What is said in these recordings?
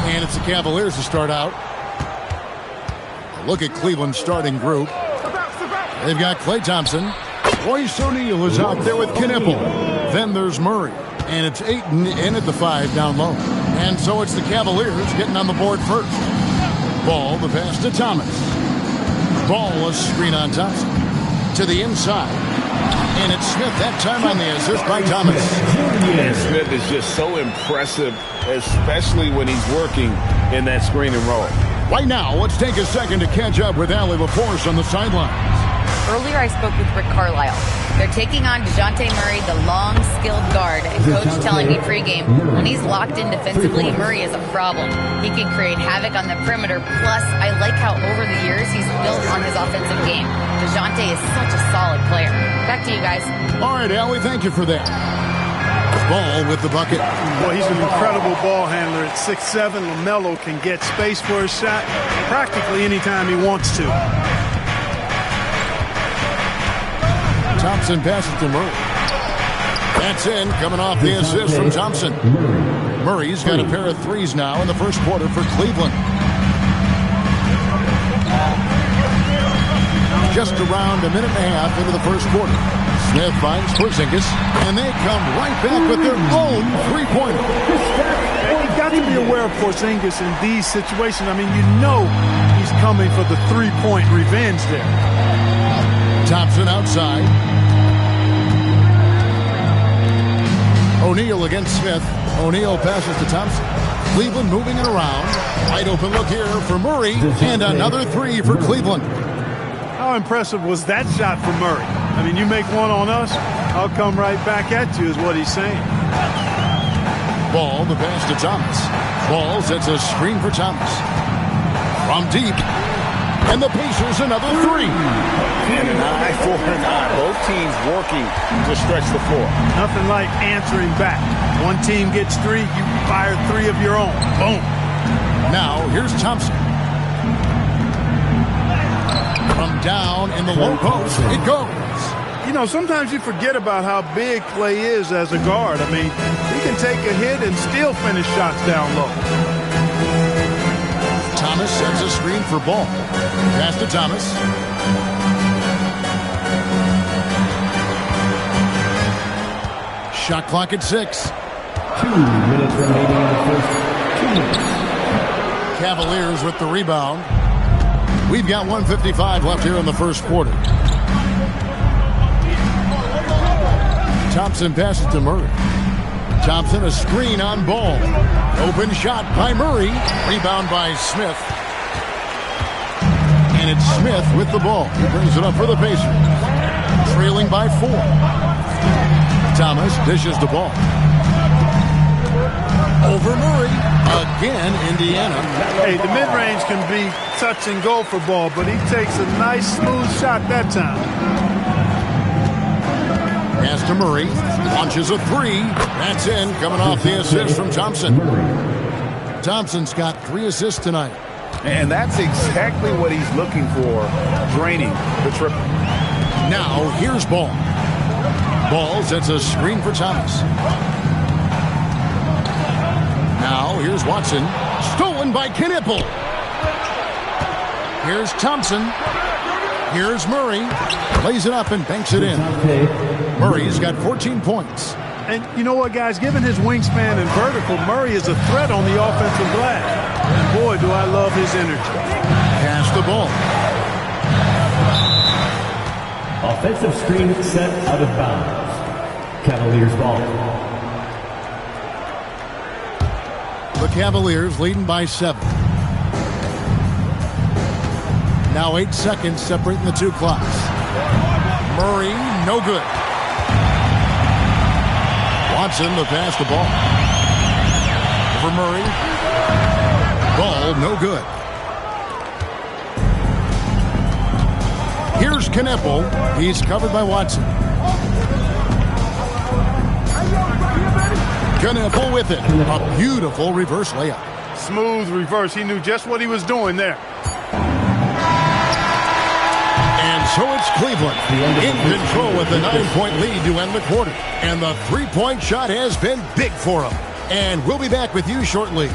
And it's the Cavaliers to start out. A look at Cleveland's starting group. They've got Klay Thompson. Royce O'Neal is out there with Knipple. Then there's Murray. And it's Ayton in at the 5 down low. And so it's the Cavaliers getting on the board first. Ball, the pass to Thomas. Ball, a screen on Thompson. To the inside. And it's Smith that time on the assist by Thomas. And Smith is just so impressive, especially when he's working in that screen and roll. Right now, let's take a second to catch up with Allie LaForce on the sidelines. Earlier, I spoke with Rick Carlisle. They're taking on DeJounte Murray, the long, skilled guard, and Coach telling me pregame, when he's locked in defensively, Murray is a problem. He can create havoc on the perimeter, plus I like how over the years he's built on his offensive game. DeJounte is such a solid player. Back to you guys. All right, Allie, thank you for that. Ball with the bucket. Well, he's an incredible ball handler. At 6'7", LaMelo can get space for his shot practically anytime he wants to. Thompson passes to Murray. That's in, coming off the assist from Thompson. Murray's got a pair of threes now in the first quarter for Cleveland. Just around a minute and a half into the first quarter. Smith finds Porzingis, and they come right back with their own three-pointer. Well, you've got to be aware of Porzingis in these situations. I mean, you know he's coming for the three-point revenge there. Thompson outside. O'Neal against Smith. O'Neal passes to Thompson. Cleveland moving it around. Wide open look here for Murray, and another three for Cleveland. How impressive was that shot for Murray? I mean, you make one on us, I'll come right back at you is what he's saying. Ball, the pass to Thomas. Ball sets a screen for Thomas. From deep. And the Pacers another three. And an eye for an eye. Both teams working to stretch the floor. Nothing like answering back. One team gets three, you fire three of your own. Boom. Now, here's Thompson. From down in the low post, it goes. You know, sometimes you forget about how big Klay is as a guard. I mean, he can take a hit and still finish shots down low. Thomas sets a screen for Ball. Pass to Thomas. Shot clock at 6. 2 minutes remaining in the first 2 minutes. Cavaliers with the rebound. We've got 1:55 left here in the first quarter. Thompson passes to Murray. Thompson a screen on Ball. Open shot by Murray. Rebound by Smith. And it's Smith with the ball. He brings it up for the Pacers. Trailing by 4. Thomas dishes the ball. Over Murray. Again, Indiana. Hey, the mid-range can be touch and go for Ball, but he takes a nice, smooth shot that time. Pass to Murray. Launches a three. That's in. Coming off the assist from Thompson. Thompson's got 3 assists tonight. And that's exactly what he's looking for, draining the triple. Now, here's Ball. Ball sets a screen for Thomas. Now, here's Watson. Stolen by Knipple. Here's Thompson. Here's Murray. Lays it up and banks it in. Murray's got 14 points. And you know what, guys? Given his wingspan and vertical, Murray is a threat on the offensive glass. And boy, do I love his energy. Pass the ball. Offensive screen set out of bounds. Cavaliers ball. The Cavaliers leading by 7. Now 8 seconds separating the two clocks. Murray, no good. Watson to pass the ball. For Murray. Ball, no good. Here's Knipple. He's covered by Watson. Knipple with it. A beautiful reverse layup. Smooth reverse. He knew just what he was doing there. And so it's Cleveland in control with the 9-point lead to end the quarter. And the three-point shot has been big for him. And we'll be back with you shortly.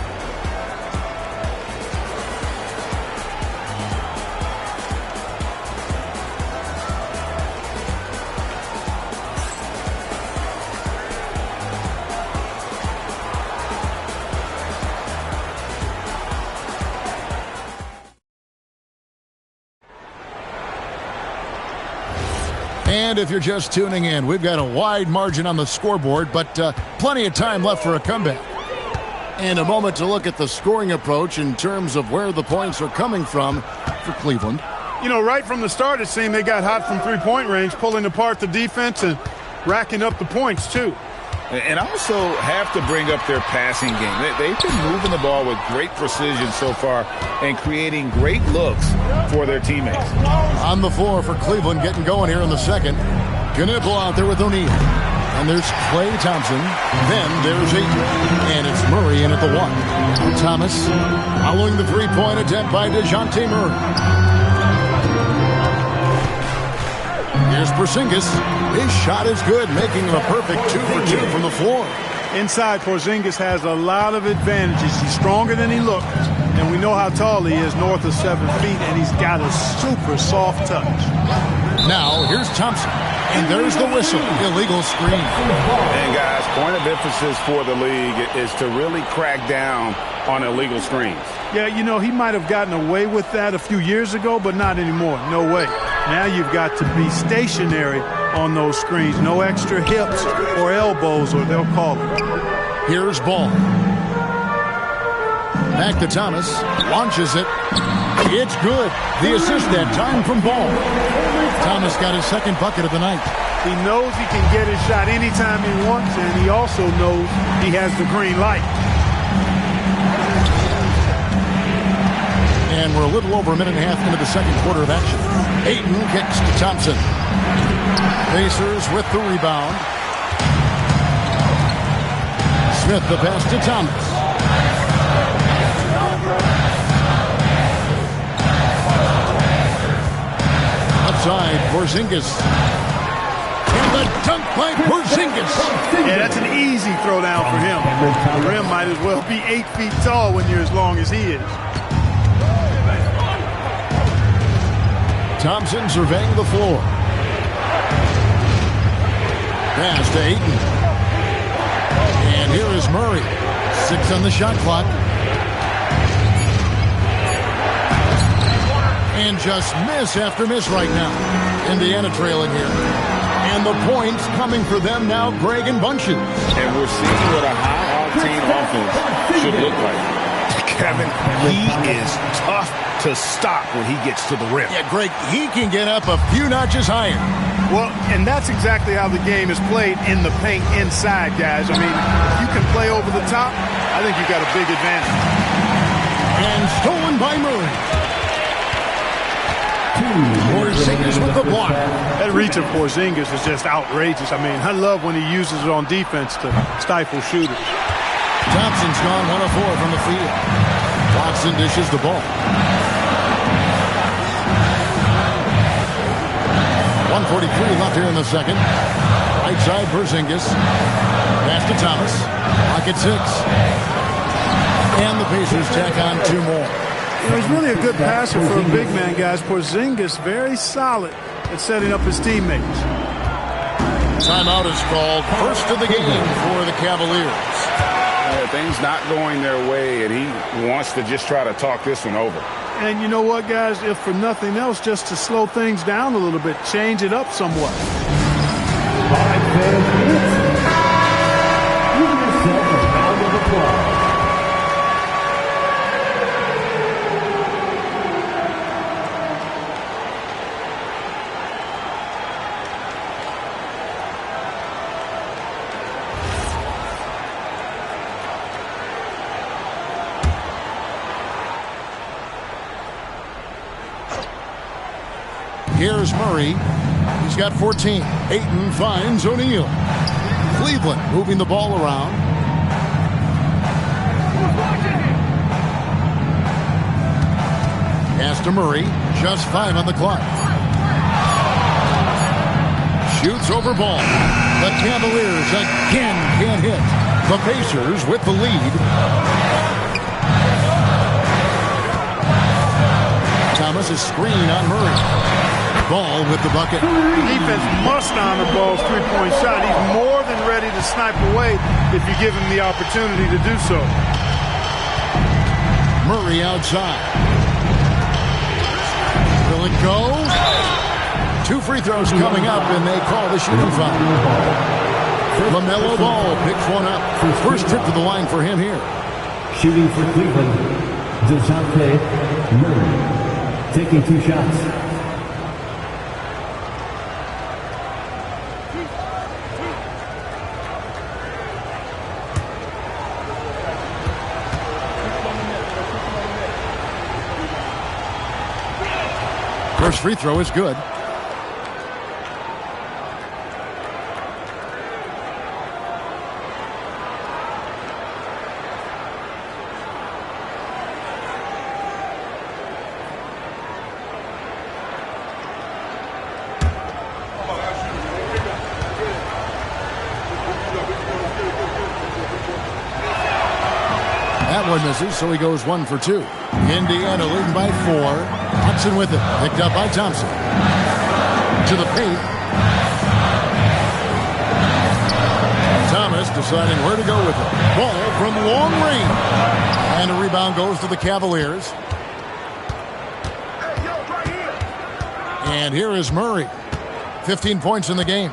And if you're just tuning in, we've got a wide margin on the scoreboard, but plenty of time left for a comeback. And a moment to look at the scoring approach in terms of where the points are coming from for Cleveland. You know, right from the start, it seemed they got hot from three-point range, pulling apart the defense and racking up the points, too. And also have to bring up their passing game. They've been moving the ball with great precision so far and creating great looks for their teammates. On the floor for Cleveland getting going here in the second. Knipple out there with O'Neal. And there's Klay Thompson. Then there's Ayton. And it's Murray in at the 1. Thomas following the three-point attempt by DeJounte Murray. Here's Porzingis. His shot is good, making him a perfect 2 for 2 from the floor. Inside, Porzingis has a lot of advantages. He's stronger than he looks. And we know how tall he is, north of 7 feet, and he's got a super soft touch. Now, here's Thompson. And there's the whistle. Illegal screen. And, guys, point of emphasis for the league is to really crack down on illegal screens. Yeah, you know, he might have gotten away with that a few years ago, but not anymore. No way. Now you've got to be stationary on those screens. No extra hips or elbows, or they'll call it. Here's Ball. Back to Thomas. Launches it. It's good. The assist that time from Ball. Thomas got his second bucket of the night. He knows he can get his shot anytime he wants, and he also knows he has the green light. And we're a little over a minute and a half into the second quarter of action. Ayton kicks to Thompson. Pacers with the rebound. Smith the pass to Thomas. Outside, Porzingis. And the dunk by Porzingis. Yeah, that's an easy throw down for him. The rim might as well be 8 feet tall when you're as long as he is. Thompson surveying the floor. Pass to Ayton. And here is Murray. 6 on the shot clock. And just miss after miss right now. Indiana trailing here. And the points coming for them now, Greg and Bunches. And we're seeing what a high-octane offense should look like. Kevin, he is tough to stop when he gets to the rim. Yeah, Greg, he can get up a few notches higher. Well, and that's exactly how the game is played in the paint inside, guys. I mean, if you can play over the top, I think you've got a big advantage. And stolen by Murray. Porzingis with the block. That reach of Porzingis is just outrageous. I mean, I love when he uses it on defense to stifle shooters. Thompson's gone 1 of 4 from the field. Watson dishes the ball. 1:43 left here in the second. Right side, Porzingis. Pass to Thomas. Clock at 6. And the Pacers tack on 2 more. You know, he's really a good passer for a big man, guys. Porzingis very solid at setting up his teammates. Timeout is called. First of the game for the Cavaliers. Things not going their way, and he wants to just try to talk this one over. And you know what, guys? If for nothing else, just to slow things down a little bit, change it up somewhat. All right, fans, give yourself a round of applause. Here's Murray. He's got 14. Ayton finds O'Neal. Cleveland moving the ball around. Pass to Murray. Just 5 on the clock. Shoots over ball. The Cavaliers again can't hit. The Pacers with the lead. Thomas is screen on Murray. Ball with the bucket. Defense must honor Ball's three-point shot. He's more than ready to snipe away if you give him the opportunity to do so. Murray outside. Will it go? 2 free throws coming up, and they call the shooting foul. LaMelo Ball picks one up. First trip to the line for him here. Shooting for Cleveland, DeJounte Murray. Taking 2 shots. First free throw is good. That one misses, so he goes 1 for 2. Indiana leading by 4. Hudson with it. Picked up by Thompson. To the paint. Thomas deciding where to go with it. Ball from long range. And a rebound goes to the Cavaliers. And here is Murray. 15 points in the game.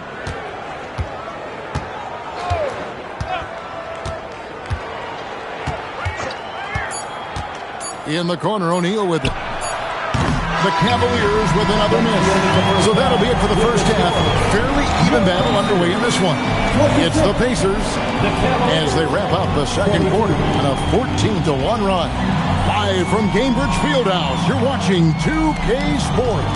In the corner, O'Neal with it. The Cavaliers with another miss. So that'll be it for the first half. Fairly even battle underway in this one. It's the Pacers as they wrap up the second quarter on a 14-1 run. Live from Gainbridge Fieldhouse, you're watching 2K Sports.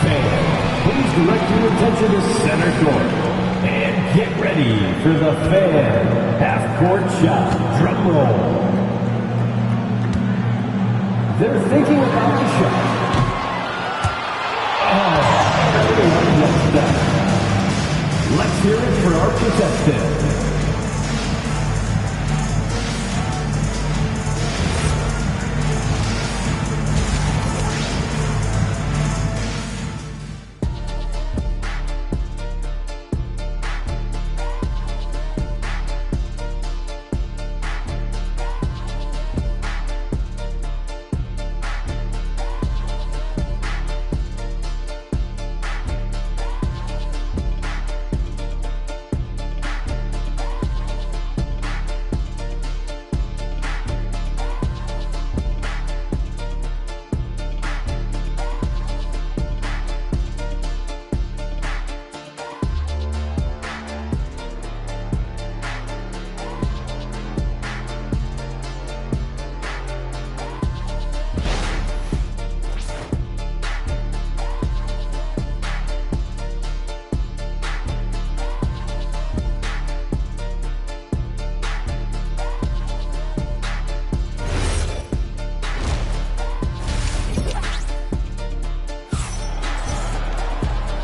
Fans, please direct your attention to center court. And get ready for the fan half-court shot. Drum roll. They're thinking about the shot. Oh, everyone looks down. Let's hear it for our contestant.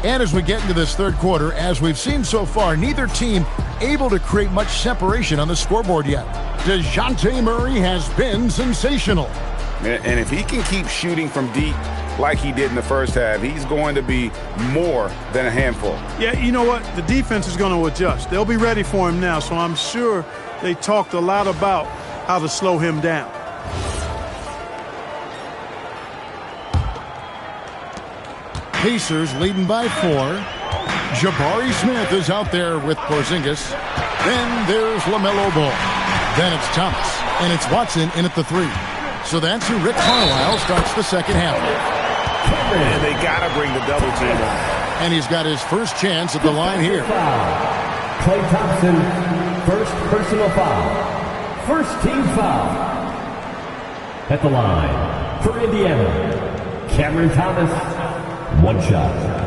And as we get into this third quarter, as we've seen so far, neither team able to create much separation on the scoreboard yet. DeJounte Murray has been sensational. And if he can keep shooting from deep like he did in the first half, he's going to be more than a handful. Yeah, you know what? The defense is going to adjust. They'll be ready for him now, so I'm sure they talked a lot about how to slow him down. Pacers leading by 4. Jabari Smith is out there with Porzingis. Then there's LaMelo Ball. Then it's Thomas. And it's Watson in at the 3. So that's who Rick Carlisle starts the second half with. And they got to bring the double team on. And he's got his first chance at the line here. Klay Thompson, first personal foul. First team foul. At the line for Indiana, Cameron Thomas. One shot.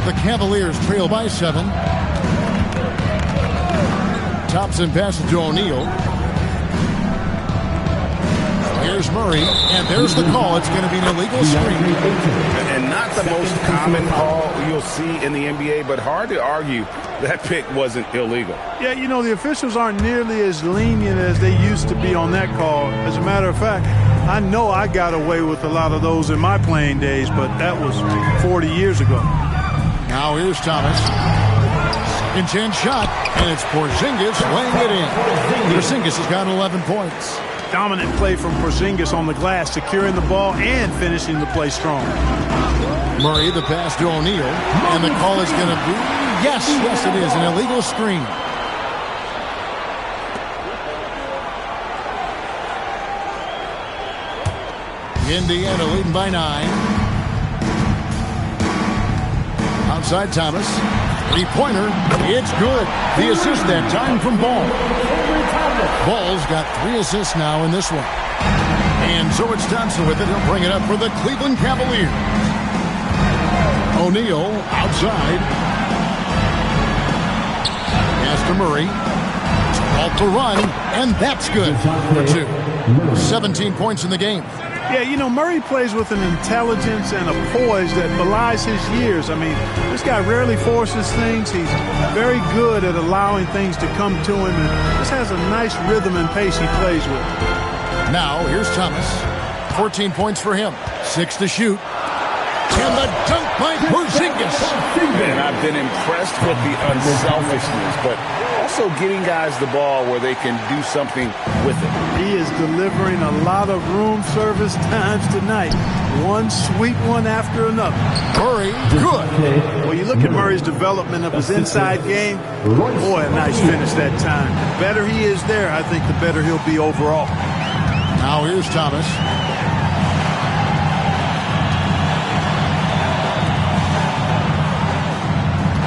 The Cavaliers trail by 7. Thompson passes to O'Neal. Here's Murray, and there's the call. It's going to be an illegal screen. And not the most common call you'll see in the NBA, but hard to argue that pick wasn't illegal. Yeah, you know, the officials aren't nearly as lenient as they used to be on that call. As a matter of fact, I know I got away with a lot of those in my playing days, but that was 40 years ago. Now here's Thomas. Second-chance shot, and it's Porzingis laying it in. Porzingis has got 11 points. Dominant play from Porzingis on the glass, securing the ball and finishing the play strong. Murray, the pass to O'Neal, and the call is going to be, yes, it is, an illegal screen. Indiana leading by 9. Outside Thomas. Three-pointer. It's good. The assist that time from Ball. Ball's got 3 assists now in this one. And so it's Thompson with it. He'll bring it up for the Cleveland Cavaliers. O'Neal outside. Pass to Murray. Off the run, and that's good for 2. 17 points in the game. Yeah, you know, Murray plays with an intelligence and a poise that belies his years. I mean, this guy rarely forces things. He's very good at allowing things to come to him, and just has a nice rhythm and pace he plays with. Now, here's Thomas. 14 points for him. 6 to shoot. And the dunk by Porzingis. And I've been impressed with the unselfishness, but also getting guys the ball where they can do something with it. He is delivering a lot of room service times tonight. One sweet one after another. Murray, good. Well, you look at Murray's development of his inside game. Boy, a nice finish that time. The better he is there, I think the better he'll be overall. Now here's Thomas.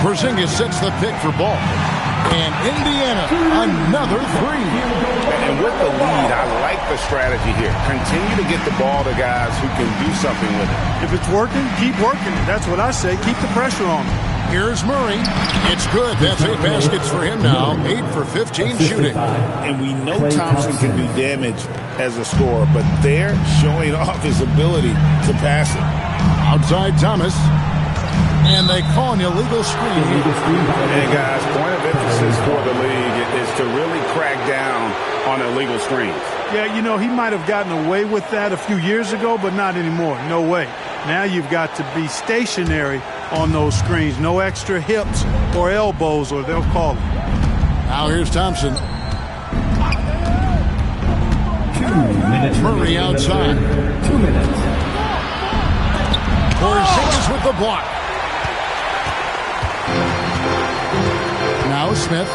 Porzingis sets the pick for Ball. And Indiana, another 3. And with the lead, I like the strategy here. Continue to get the ball to guys who can do something with it. If it's working, keep working it. That's what I say. Keep the pressure on him. Here's Murray. It's good. That's 8 baskets for him now. 8 for 15 shooting. And we know Thompson can do damage as a scorer, but they're showing off his ability to pass it. Outside Thomas. And they call an illegal screen. And guys, point of emphasis for the league is to really crack down on illegal screens. Yeah, you know, he might have gotten away with that a few years ago, but not anymore. No way. Now you've got to be stationary on those screens. No extra hips or elbows, or they'll call it. Now here's Thompson. 2 minutes. Murray outside. 2 minutes. Porzingis with the block. Now Smith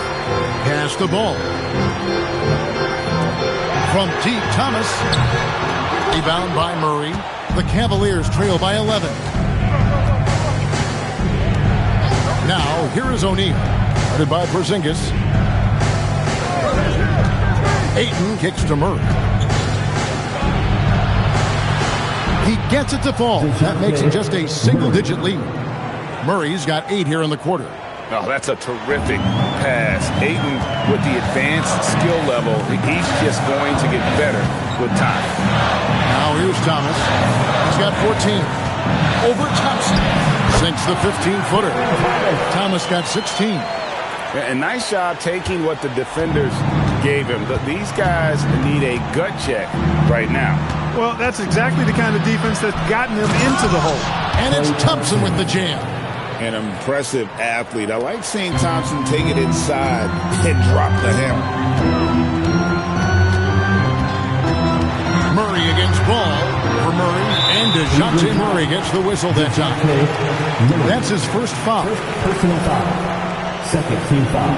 has the ball. From deep, Thomas. Rebound by Murray. The Cavaliers trail by 11. Now, here is O'Neal. Guarded by Porzingis. Ayton kicks to Murray. He gets it to fall. That makes it just a single-digit lead. Murray's got 8 here in the quarter. Oh, that's a terrific pass. Ayton, with the advanced skill level, he's just going to get better with time. Now here's Thomas. He's got 14. Over Thompson. Sinks the 15-footer. Thomas got 16. And nice job taking what the defenders gave him. These guys need a gut check right now. Well, that's exactly the kind of defense that's gotten them into the hole. And it's Thompson with the jam. An impressive athlete. I like seeing Thompson take it inside and drop the hammer. Murray against Ball for Murray. And DeJounte Murray gets the whistle that time. That's his first foul. Personal foul. Second team foul.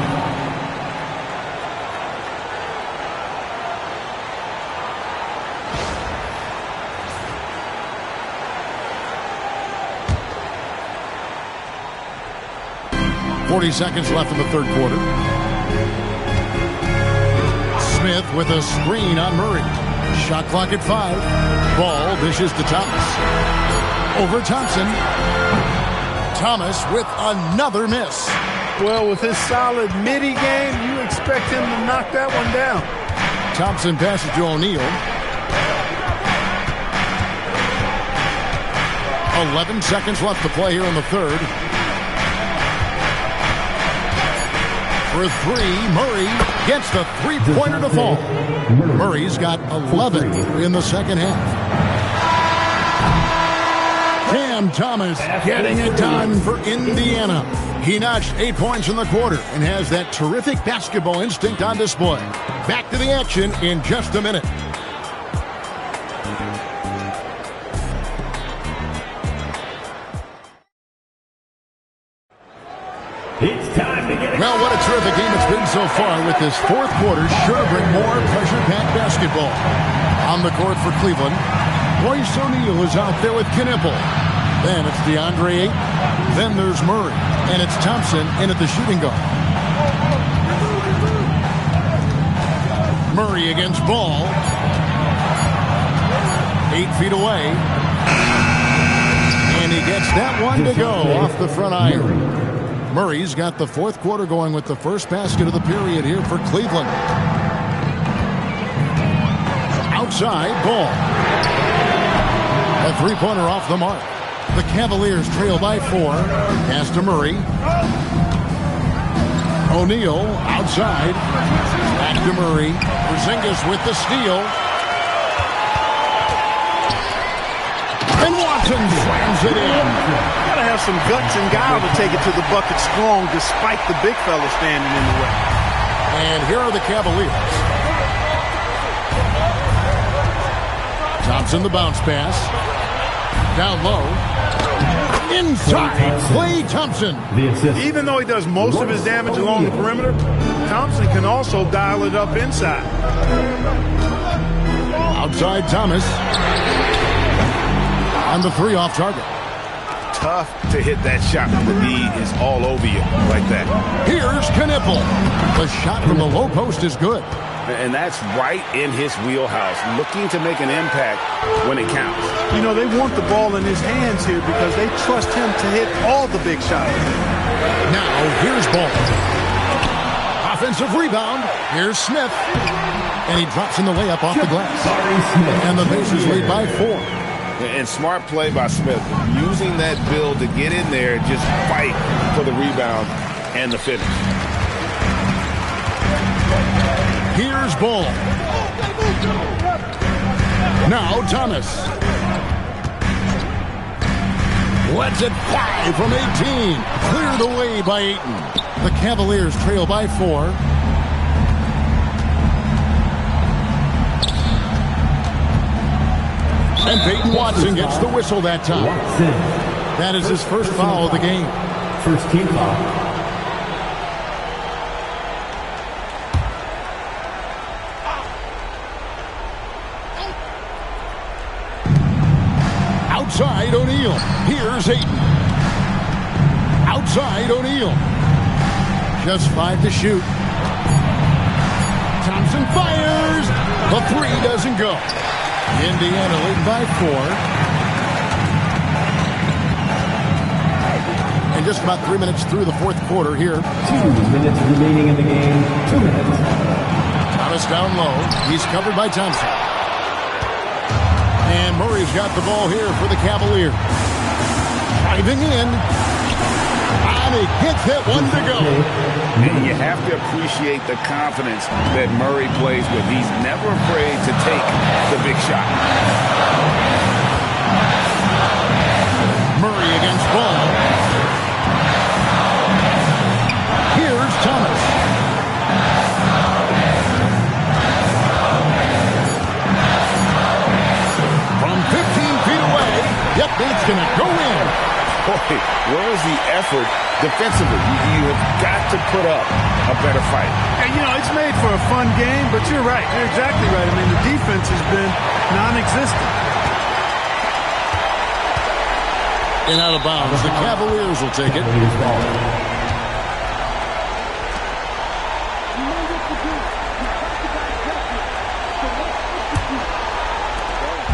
Seconds left in the third quarter. Smith with a screen on Murray. Shot clock at 5. Ball dishes to Thomas. Over Thompson. Thomas with another miss. Well, with his solid midi game, you expect him to knock that one down. Thompson passes to O'Neal. 11 seconds left to play here in the third. For 3, Murray gets the three-pointer to fall. Murray's got 11 in the second half. Cam Thomas getting it done for Indiana. He notched 8 points in the quarter and has that terrific basketball instinct on display. Back to the action in just a minute. It's time to get it. Well, what a terrific game it's been so far, with this fourth quarter sure to bring more pressure-packed basketball. On the court for Cleveland, Royce O'Neal is out there with Knipple. Then it's DeAndre Ayton. Then there's Murray. And it's Thompson in at the shooting guard. Murray against Ball. 8 feet away. And he gets that one to go off the front iron. Murray's got the fourth quarter going with the first basket of the period here for Cleveland. Outside, Ball. A three-pointer off the mark. The Cavaliers trail by 4. Pass to Murray. O'Neal outside. Back to Murray. Porzingis with the steal. And Watson slams it in. Gotta have some guts and guile to take it to the bucket strong despite the big fella standing in the way. And here are the Cavaliers. Thompson the bounce pass. Down low. Inside. Klay Thompson. Even though he does most of his damage along the perimeter, Thompson can also dial it up inside. Outside Thomas. And the 3 off target. Tough to hit that shot when the D is all over you like that. Here's Knipple. The shot from the low post is good. And that's right in his wheelhouse, looking to make an impact when it counts. You know, they want the ball in his hands here because they trust him to hit all the big shots. Now, here's Ball. Offensive rebound. Here's Smith. And he drops in the layup off the glass. And the Pacers lead by 4. And smart play by Smith, using that build to get in there, just fight for the rebound and the finish. Here's Ball. Now Thomas. Lets it fly from 18. Cleared away by Ayton. The Cavaliers trail by 4. And Peyton Watson gets the whistle that time. That is his first foul of the game. First team foul. Outside O'Neal. Here's Ayton. Outside O'Neal. Just 5 to shoot. Thompson fires. The 3 doesn't go. Indiana lead by 4. And just about 3 minutes through the fourth quarter here. 2 minutes remaining in the game. 2 minutes. Thomas down low. He's covered by Thompson. And Murray's got the ball here for the Cavaliers. Driving in. And he gets it, one to go. And you have to appreciate the confidence that Murray plays with. He's never afraid to take the big shot. Murray against Ball. Here's Thomas. From 15 feet away. Yep, it's going to go in. Boy, where's the effort defensively? You have got to put up a better fight. And, you know, it's made for a fun game, but you're right. You're exactly right. I mean, the defense has been non-existent. And out of bounds. The Cavaliers will take it.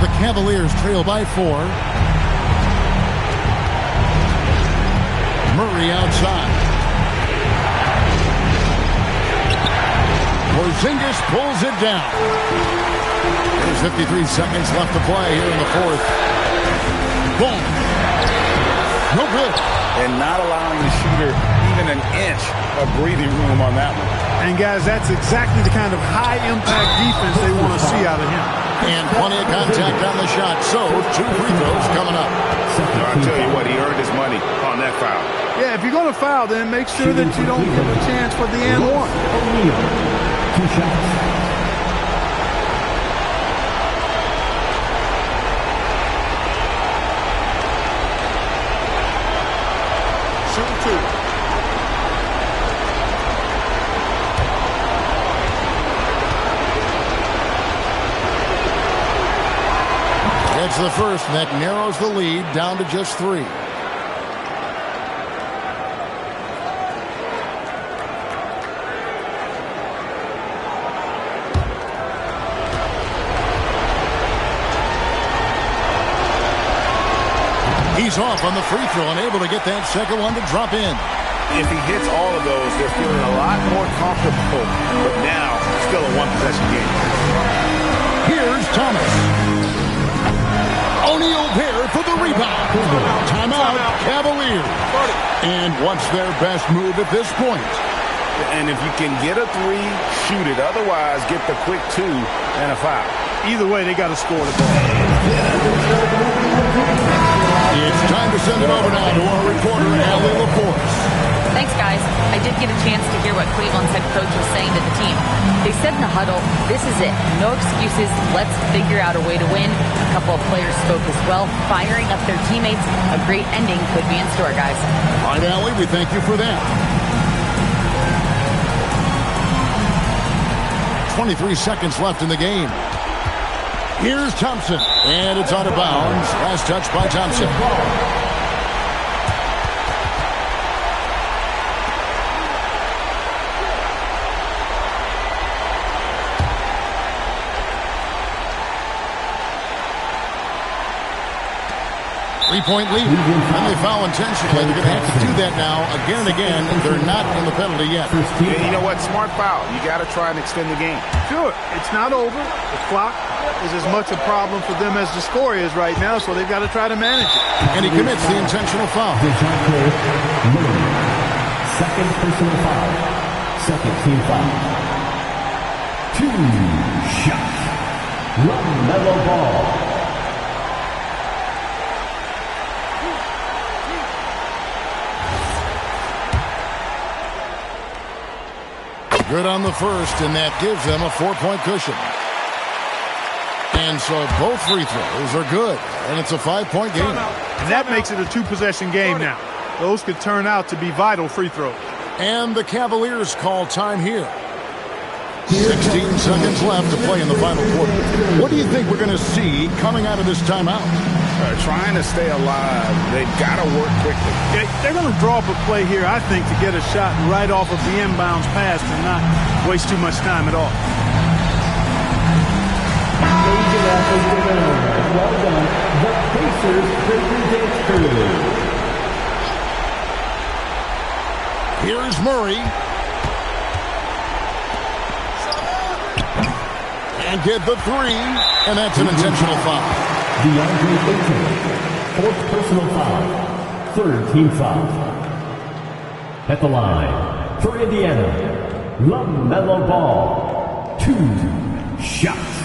The Cavaliers trail by 4. Murray outside. Porzingis pulls it down. There's 53 seconds left to play here in the fourth. Boom. No good. And not allowing the shooter even an inch of breathing room on that one. And, guys, that's exactly the kind of high-impact defense they want to see out of him. And plenty of contact on the shot. So, 2 free throws coming up. I'll tell you what, he earned his money on that foul. Yeah, if you're going to foul, then make sure that you don't give a chance for the and one. O'Neal. 2 shots. That's the first, and that narrows the lead down to just 3. He's off on the free throw and able to get that second one to drop in. If he hits all of those, they're feeling a lot more comfortable. But now, still a one-possession game. Here's Thomas. O'Neal there for the rebound. Timeout, Cavaliers. And what's their best move at this point? And if you can get a 3, shoot it. Otherwise, get the quick 2 and a foul. Either way, they got to score the ball. It's time to send it over now to our reporter, Allie LaForce. Thanks, guys. I did get a chance to hear what Cleveland's head coach was saying to the team. They said in the huddle, this is it. No excuses. Let's figure out a way to win. A couple of players spoke as well, firing up their teammates. A great ending could be in store, guys. All right, Allie, we thank you for that. 23 seconds left in the game. Here's Thompson, and it's out of bounds. Last touch by Thompson. 3-point lead. And they foul intentionally. They're going to have to do that now again and again. They're not in the penalty yet. And you know what? Smart foul. You got to try and extend the game. Sure. It's not over. The clock is as much a problem for them as the score is right now, so they've got to try to manage it. And he commits the intentional foul. Second personal foul. Second team foul. 2 shots. LaMelo Ball. Good on the first, and that gives them a 4-point cushion. And so both free throws are good, and it's a 5-point game. And that makes it a 2-possession game now. Those could turn out to be vital free throws. And the Cavaliers call time here. 16 seconds left to play in the final quarter. What do you think we're going to see coming out of this timeout? Trying to stay alive. They've got to work quickly. They're going to draw up a play here, I think, to get a shot right off of the inbounds pass and not waste too much time at all. Well done. The Pacers bring their crew. Here's Murray. And get the three. And that's an intentional foul. DeAndre Ayton, fourth personal foul, third team foul. At the line, for Indiana, LaMelo Ball, 2 shots.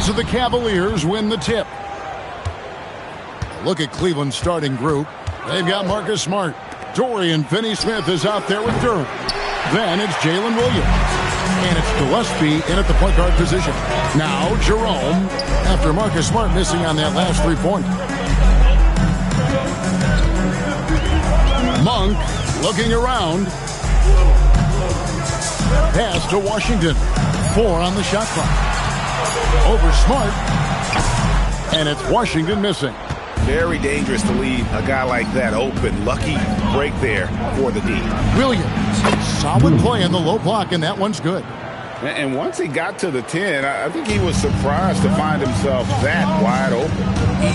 So the Cavaliers win the tip. Look at Cleveland's starting group. They've got Marcus Smart. Dorian Finney-Smith is out there with Durant. Then it's Jalen Williams. And it's Gillespie in at the point guard position. Now Jerome, after Marcus Smart missing on that last 3-point. Monk looking around. Pass to Washington. 4 on the shot clock. Over Smart. And it's Washington missing. Very dangerous to leave a guy like that open. Lucky break there for the D. Williams. Solid play in the low block, and that one's good. And once he got to the 10, I think he was surprised to find himself that wide open.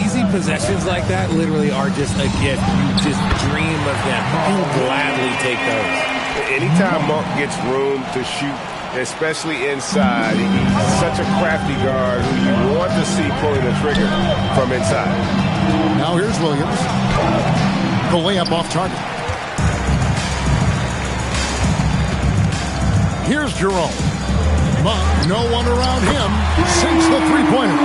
Easy possessions like that literally are just a gift. You just dream of them. You'll gladly take those. Anytime Monk gets room to shoot, especially inside, he's such a crafty guard who you want to see pulling the trigger from inside. Now here's Williams. The layup off target. Here's Jerome. Monk, no one around him, sinks the three-pointer.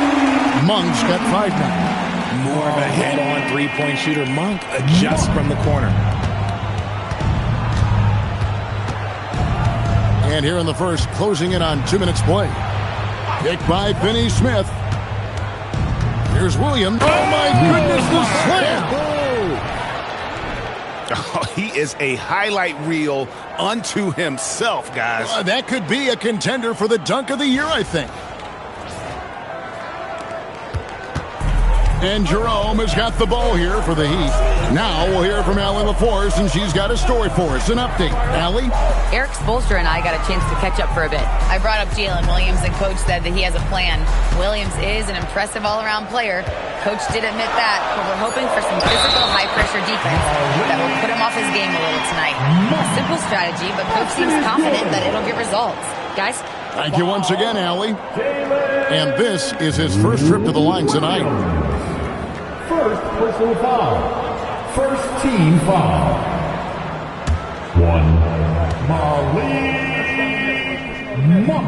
Monk's got 5 now. More of a head-on three-point shooter. Monk adjusts from the corner. And here in the first, closing in on 2 minutes play. Picked by Finney-Smith. Here's Williams. Oh, my goodness, the slam! Oh, he is a highlight reel unto himself, guys. That could be a contender for the dunk of the year, I think. And Jerome has got the ball here for the Heat. Now we'll hear from Allie LaForce, and she's got a story for us. An update. Allie? Eric Spoelstra and I got a chance to catch up for a bit. I brought up Jalen Williams, and Coach said that he has a plan. Williams is an impressive all-around player. Coach did admit that, but we're hoping for some physical, high-pressure defense that will put him off his game a little tonight. A simple strategy, but Coach seems confident that it'll get results. Guys? Thank you once again, Allie. And this is his first trip to the line tonight. First personal foul. First team foul. 1. Malik Monk.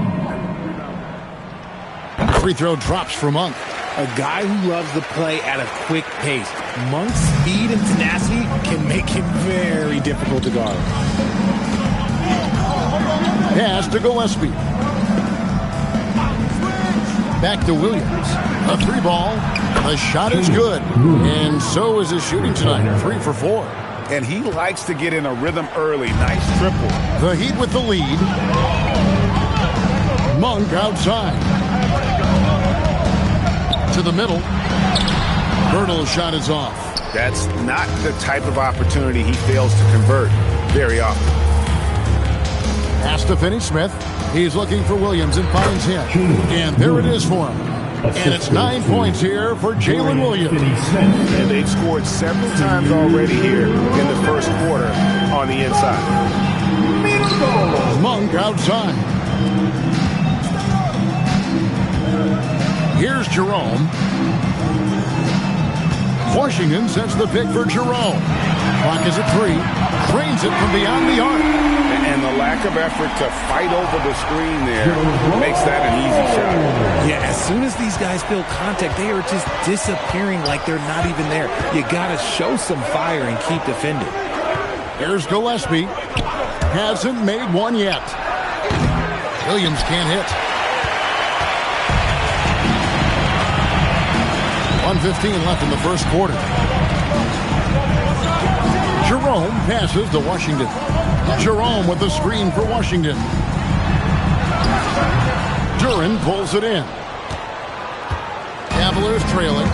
Free throw drops for Monk. A guy who loves to play at a quick pace. Monk's speed and tenacity can make him very difficult to guard. Pass to Gillespie. Back to Williams. A 3-ball. The shot is good. And so is his shooting tonight. 3 for 4. And he likes to get in a rhythm early. Nice triple. The Heat with the lead. Monk outside. To the middle. Bertle's shot is off. That's not the type of opportunity he fails to convert very often. Pass to Finney-Smith. He's looking for Williams and finds him. And there it is for him. And it's 9 points here for Jalen Williams. And they've scored several times already here in the first quarter on the inside. Monk outside. Here's Jerome. Washington sets the pick for Jerome. Clock is at 3. Drains it from beyond the arc. And the lack of effort to fight over the screen there makes that an easy shot. Yeah, as soon as these guys feel contact, they are just disappearing like they're not even there. You got to show some fire and keep defending. Here's Gillespie. Hasn't made one yet. Williams can't hit. 1:15 left in the first quarter. Jerome passes to Washington. Jerome with the screen for Washington. Duran pulls it in. Cavaliers trailing.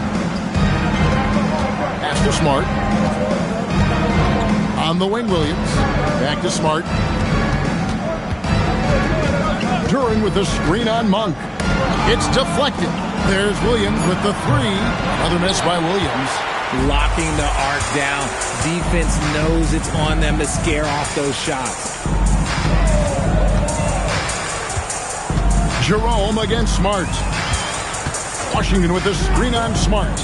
Pass to Smart. On the wing, Williams. Back to Smart. Duran with the screen on Monk. It's deflected. There's Williams with the 3. Another miss by Williams. Locking the arc down. Defense knows it's on them to scare off those shots. Jerome against Smart. Washington with the screen on Smart.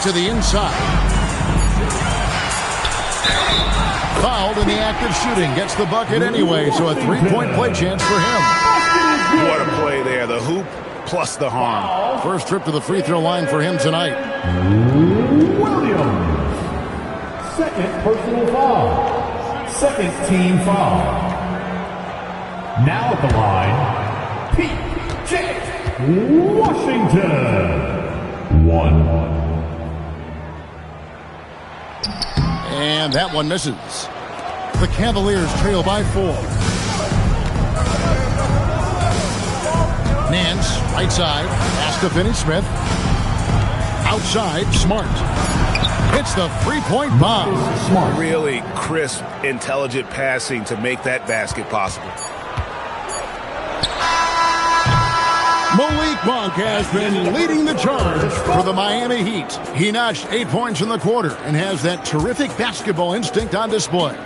To the inside. Fouled in the act of shooting. Gets the bucket anyway, so a 3-point play chance for him. What a play there. The hoop plus the harm. First trip to the free throw line for him tonight. Williams. Second personal foul. Second team foul. Now at the line, P.J. Washington. 1. And that one misses. The Cavaliers trail by 4. Nance, right side, pass to Finney-Smith. Outside, Smart. Hits the three-point bomb. Smart. Really crisp, intelligent passing to make that basket possible. Malik Monk has been leading the charge for the Miami Heat. He notched 8 points in the quarter and has that terrific basketball instinct on display.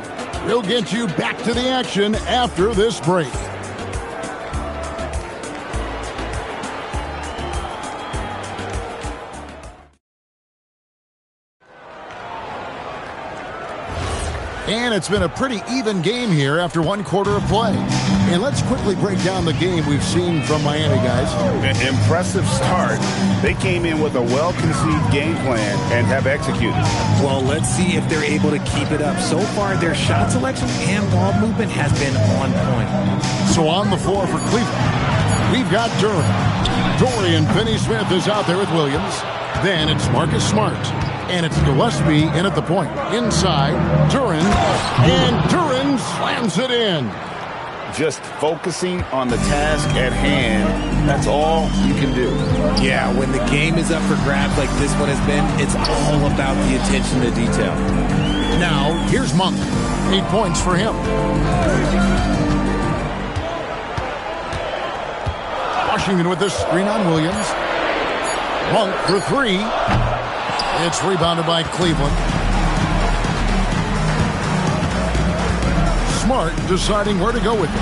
We'll get you back to the action after this break. And it's been a pretty even game here after one quarter of play. And let's quickly break down the game we've seen from Miami, guys. Impressive start. They came in with a well-conceived game plan and have executed. Well, let's see if they're able to keep it up. So far, their shot selection and ball movement has been on point. So on the floor for Cleveland, we've got Duren. Dorian Finney-Smith is out there with Williams. Then it's Marcus Smart. And it's Gillespie in at the point. Inside, Duren. And Duren slams it in. Just focusing on the task at hand. That's all you can do. Yeah, when the game is up for grabs like this one has been, it's all about the attention to detail. Now, here's Monk. 8 points for him. Washington with this screen on Williams. Monk for 3. It's rebounded by Cleveland. Smart deciding where to go with it.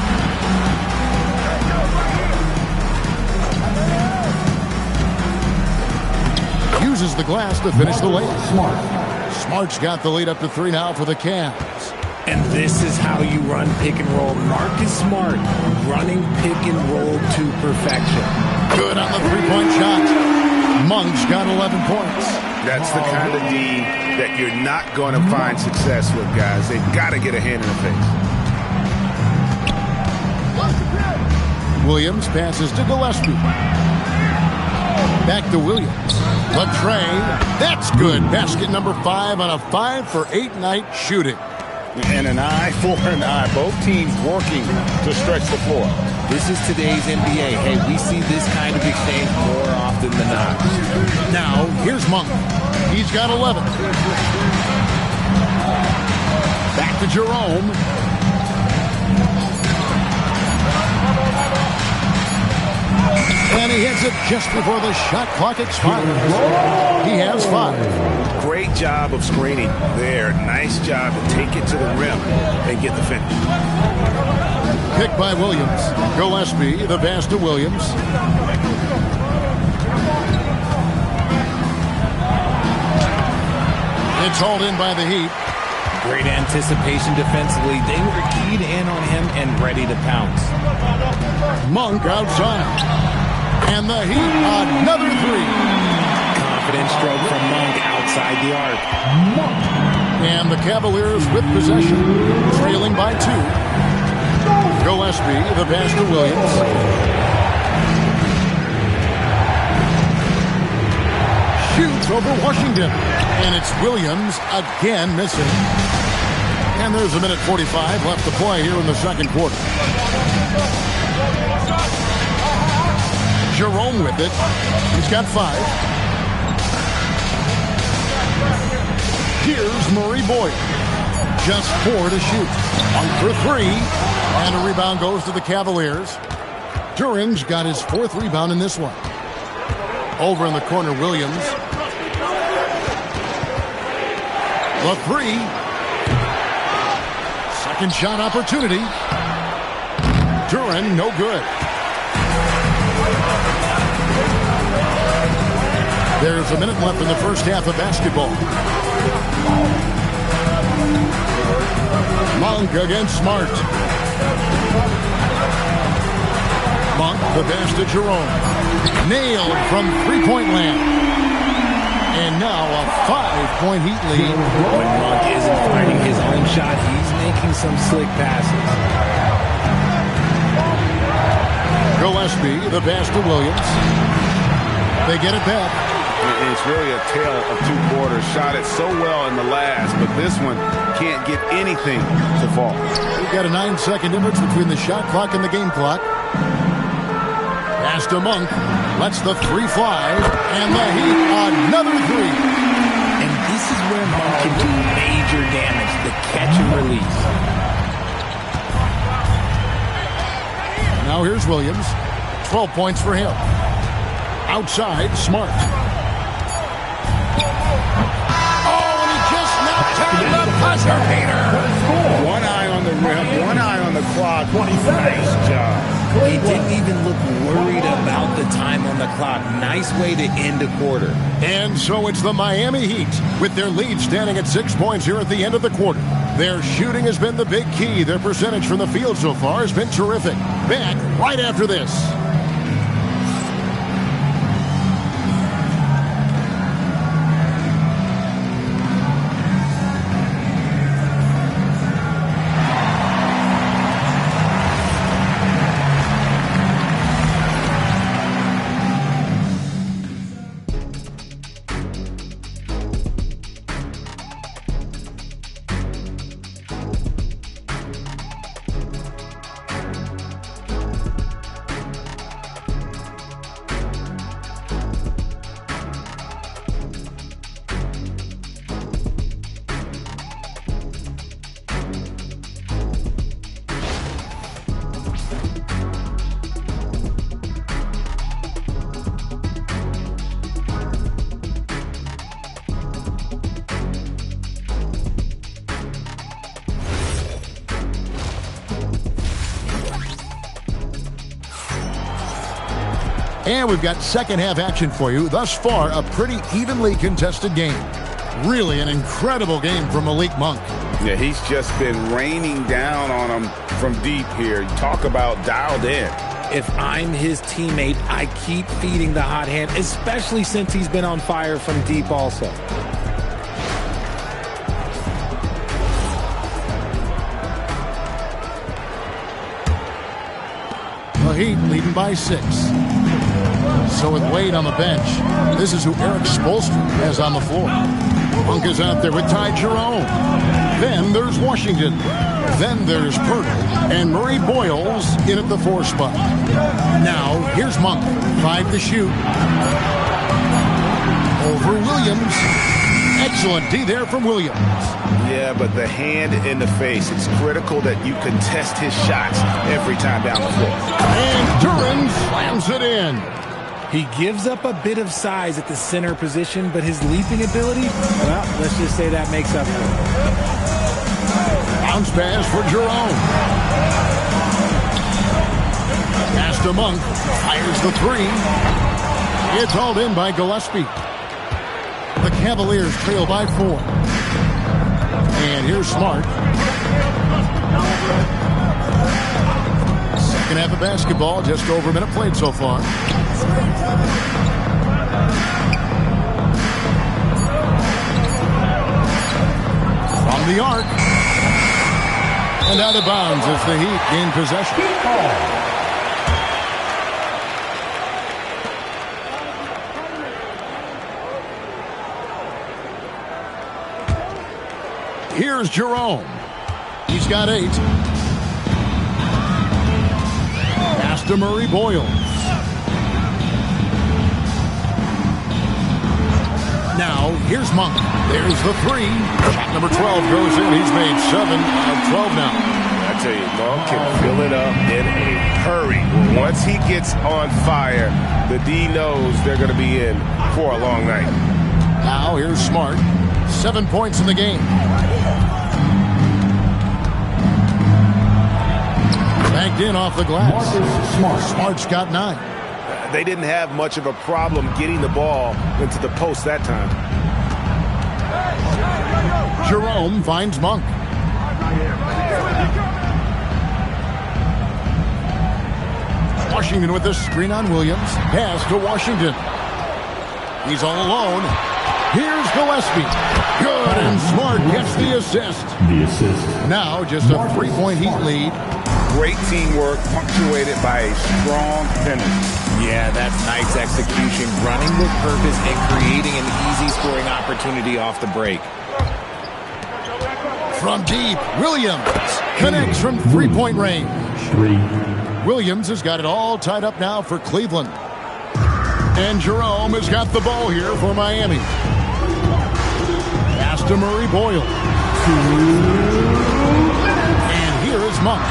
Uses the glass to finish the layup. Smart's got the lead up to 3 now for the Cavs. And this is how you run pick and roll. Marcus Smart running pick and roll to perfection. Good on the three-point shot. Monk's got 11 points. That's the kind of D that you're not going to find success with, guys. They've got to get a hand in the face. Williams passes to Gillespie. Back to Williams. Latrey. That's good. Basket number 5 on a 5-for-8 night shooting. And an eye for an eye. Both teams working to stretch the floor. This is today's NBA. Hey, we see this kind of exchange more often than not. Now, here's Monk. He's got 11. Back to Jerome. And he hits it just before the shot clock expires. He has 5. Great job of screening there. Nice job to take it to the rim and get the finish. Picked by Williams. Gillespie, the pass to Williams. It's hauled in by the Heat. Great anticipation defensively. They were keyed in on him and ready to pounce. Monk outside. And the Heat, another 3. Confident stroke from Monk outside the arc. And the Cavaliers with possession, trailing by 2. Gillespie, the pass to Williams. Shoots over Washington. And it's Williams again missing. And there's a minute 45 left to play here in the second quarter. Jerome with it. He's got 5. Here's Murray Boyd. Just 4 to shoot. 1 for 3. And a rebound goes to the Cavaliers. Duren's got his 4th rebound in this one. Over in the corner, Williams. The 3. Second shot opportunity. Duren, no good. There's a minute left in the first half of basketball. Monk against Smart. Monk, the pass to Jerome. Nailed from three-point land. And now a 5-point Heat lead. When Monk isn't finding his own shot, he's making some slick passes. Gillespie, the pass to Williams. They get it back. It's really a tale of two quarters. Shot it so well in the last, but this one can't get anything to fall. We've got a 9-second difference between the shot clock and the game clock. Pass to Monk. Lets the three fly. And the Heat, another three. And this is where Monk can do major damage, the catch and release. Now here's Williams. 12 points for him. Outside, Smart. Oh, and he just knocked down the buzzer beater. One eye on the rim, one eye on the clock. Nice job. He didn't even look worried about the time on the clock. Nice way to end a quarter. And so it's the Miami Heat with their lead standing at 6 points here at the end of the quarter. Their shooting has been the big key. Their percentage from the field so far has been terrific. Back right after this. And we've got second half action for you. Thus far, a pretty evenly contested game. Really an incredible game from Malik Monk. Yeah, he's just been raining down on him from deep here. Talk about dialed in. If I'm his teammate, I keep feeding the hot hand, especially since he's been on fire from deep also. The Heat leading by 6. So with Wade on the bench, this is who Eric Spoelstra has on the floor. Monk is out there with Ty Jerome. Then there's Washington. Then there's Pirtle and Murray Boyles in at the 4 spot. Now here's Monk. 5 to shoot. Over Williams. Excellent D there from Williams. Yeah, but the hand in the face. It's critical that you contest his shots every time down the floor. And Duren slams it in. He gives up a bit of size at the center position, but his leaping ability, well, let's just say that makes up for it. Bounce pass for Jerome. Pass to Monk. Fires the 3. It's hauled in by Gillespie. The Cavaliers trail by 4. And here's Smart. Second half of basketball, just over a minute played so far. From the arc. And out of bounds as the Heat gain possession. Here's Jerome. He's got 8. Pass to Murray Boyles. Now, here's Monk. There's the 3. Shot number 12 goes in. He's made 7 out of 12 now. I tell you, Monk can fill it up in a hurry. Once he gets on fire, the D knows they're going to be in for a long night. Now, here's Smart. 7 points in the game. Backed in off the glass. Smart's got 9. They didn't have much of a problem getting the ball into the post that time. Jerome finds Monk. Washington with the screen on Williams. Pass to Washington. He's all alone. Here's Gillespie. Good, and Smart gets the assist. The assist. Now just a 3-point Heat lead. Great teamwork punctuated by a strong finish. Yeah, that's nice execution. Running with purpose and creating an easy scoring opportunity off the break. From deep, Williams connects from 3-point range. 3. Williams has got it all tied up now for Cleveland. And Jerome has got the ball here for Miami. Pass to Murray Boyle. And here is Monk.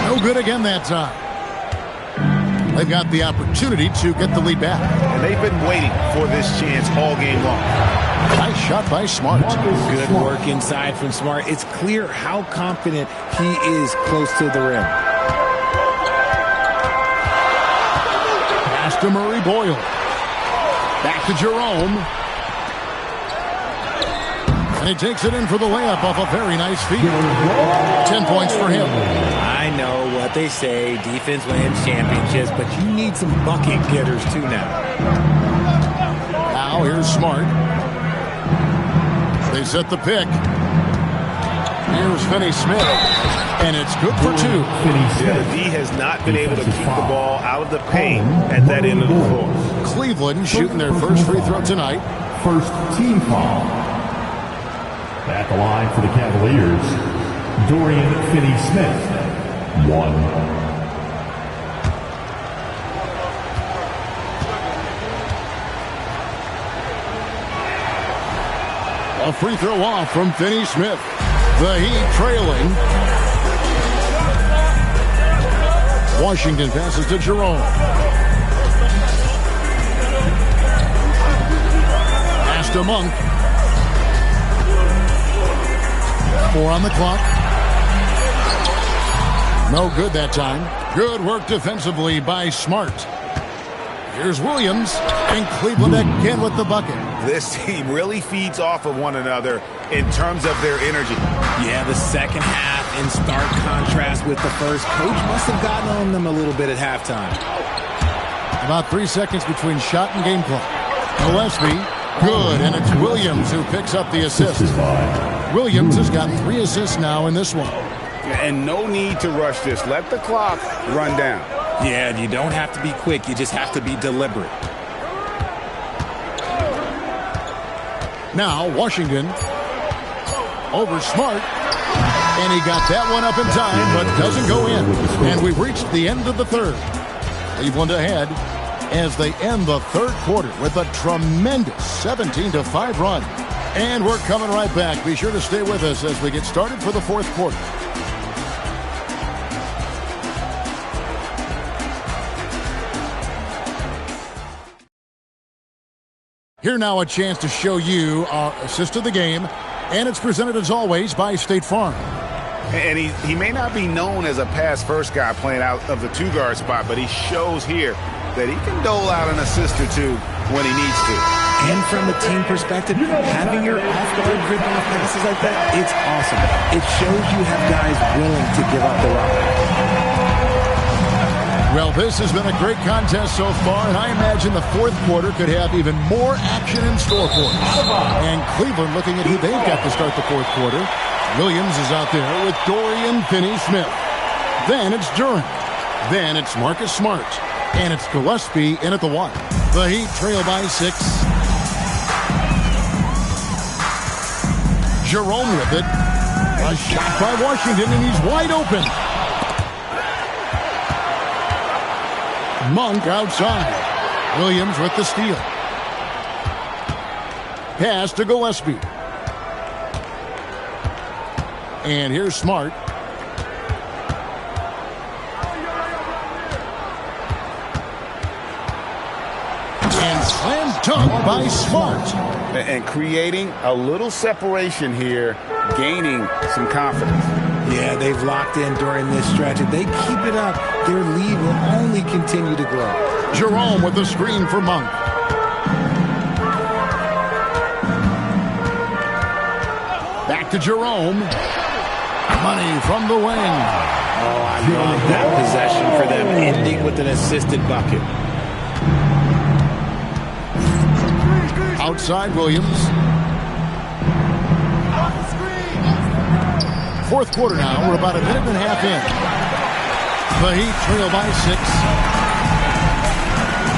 No good again that time. They've got the opportunity to get the lead back. And they've been waiting for this chance all game long. Nice shot by Smart. Good work inside from Smart. It's clear how confident he is close to the rim. Pass to Murray Boyle. Back to Jerome. And he takes it in for the layup off a very nice feed. 10 points for him. I know what they say, defense wins championships, but you need some bucket getters too now. Now here's Smart. They set the pick. Here's Finney-Smith. And it's good for 2. Yeah, the D has not been able to keep the ball out of the paint at that end of the floor. Cleveland shooting their first free throw tonight. First team foul. At the line for the Cavaliers, Dorian Finney-Smith. 1. A free throw off from Finney-Smith. The Heat trailing. Washington passes to Jerome. Pass to Monk. 4 on the clock. No good that time. Good work defensively by Smart. Here's Williams, and Cleveland again with the bucket. This team really feeds off of one another in terms of their energy. Yeah, the second half in stark contrast with the first. Coach must have gotten on them a little bit at halftime. About 3 seconds between shot and game clock. Gillespie, good, and it's Williams who picks up the assist. Williams has got 3 assists now in this one. And no need to rush this. Let the clock run down. Yeah, you don't have to be quick. You just have to be deliberate. Now, Washington over Smart. And he got that one up in time, but doesn't go in. And we've reached the end of the third. Cleveland ahead as they end the third quarter with a tremendous 17-5 run. And we're coming right back. Be sure to stay with us as we get started for the fourth quarter. Here now a chance to show you our assist of the game, and it's presented as always by State Farm. And he may not be known as a pass-first guy playing out of the 2-guard spot, but he shows here that he can dole out an assist or 2 when he needs to. And from a team perspective, having your off-guard rip-off passes like that, it's awesome. It shows you have guys willing to give up the rock. Well, this has been a great contest so far, and I imagine the fourth quarter could have even more action in store for us. And Cleveland looking at who they've got to start the fourth quarter. Williams is out there with Dorian Finney-Smith. Then it's Duren. Then it's Marcus Smart. And it's Gillespie in at the 1. The Heat trail by 6. Jerome with it. A shot by Washington, and he's wide open. Monk outside. Williams with the steal. Pass to Gillespie. And here's Smart. And slam dunk by Smart. And creating a little separation here, gaining some confidence. Yeah, they've locked in during this stretch. If they keep it up, their lead will only continue to grow. Jerome with the screen for Monk. Back to Jerome. Money from the wing. Oh, I love that possession for them, ending with an assisted bucket. Outside Williams. Fourth quarter now. We're about a minute and a half in. The Heat trail by 6.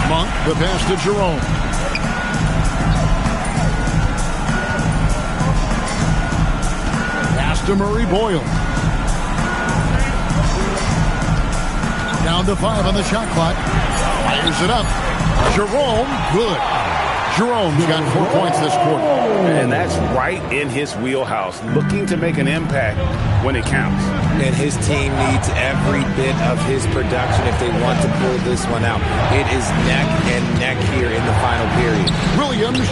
Monk, the pass to Jerome. Pass to Murray Boyle. Down to 5 on the shot clock. Fires it up. Jerome, good. Jerome's got 4 points this quarter. And that's right in his wheelhouse, looking to make an impact when it counts. And his team needs every bit of his production if they want to pull this one out. It is neck and neck here in the final period. Williams.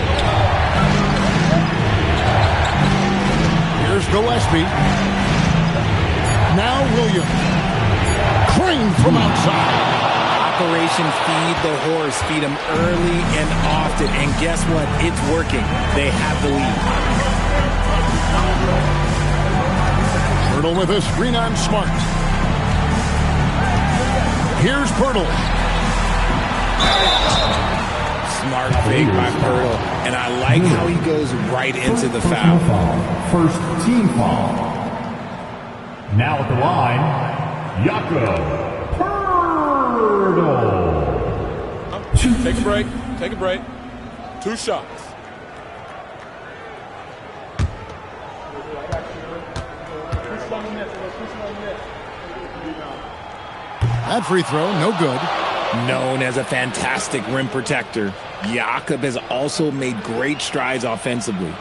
Here's Gillespie. Now Williams. Crane from outside. Operation Feed the Horse. Feed him early and often. And guess what? It's working. They have the lead. Pirtle with a screen on Smart. Here's Pirtle. Smart fake by Pirtle. And I like how he goes right into the foul. First team foul. Now at the line, Jakob Pirtle. Take a break. Take a break. 2 shots. That free throw, no good. Known as a fantastic rim protector, Jakob has also made great strides offensively.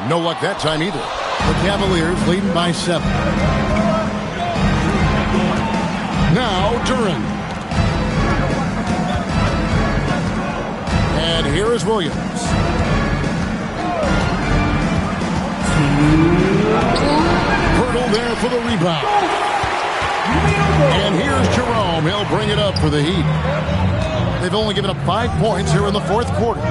No luck that time either. The Cavaliers leading by 7. Now Duren. And here is Williams. Pirtle there for the rebound. And here's Jerome. He'll bring it up for the Heat. They've only given up 5 points here in the fourth quarter.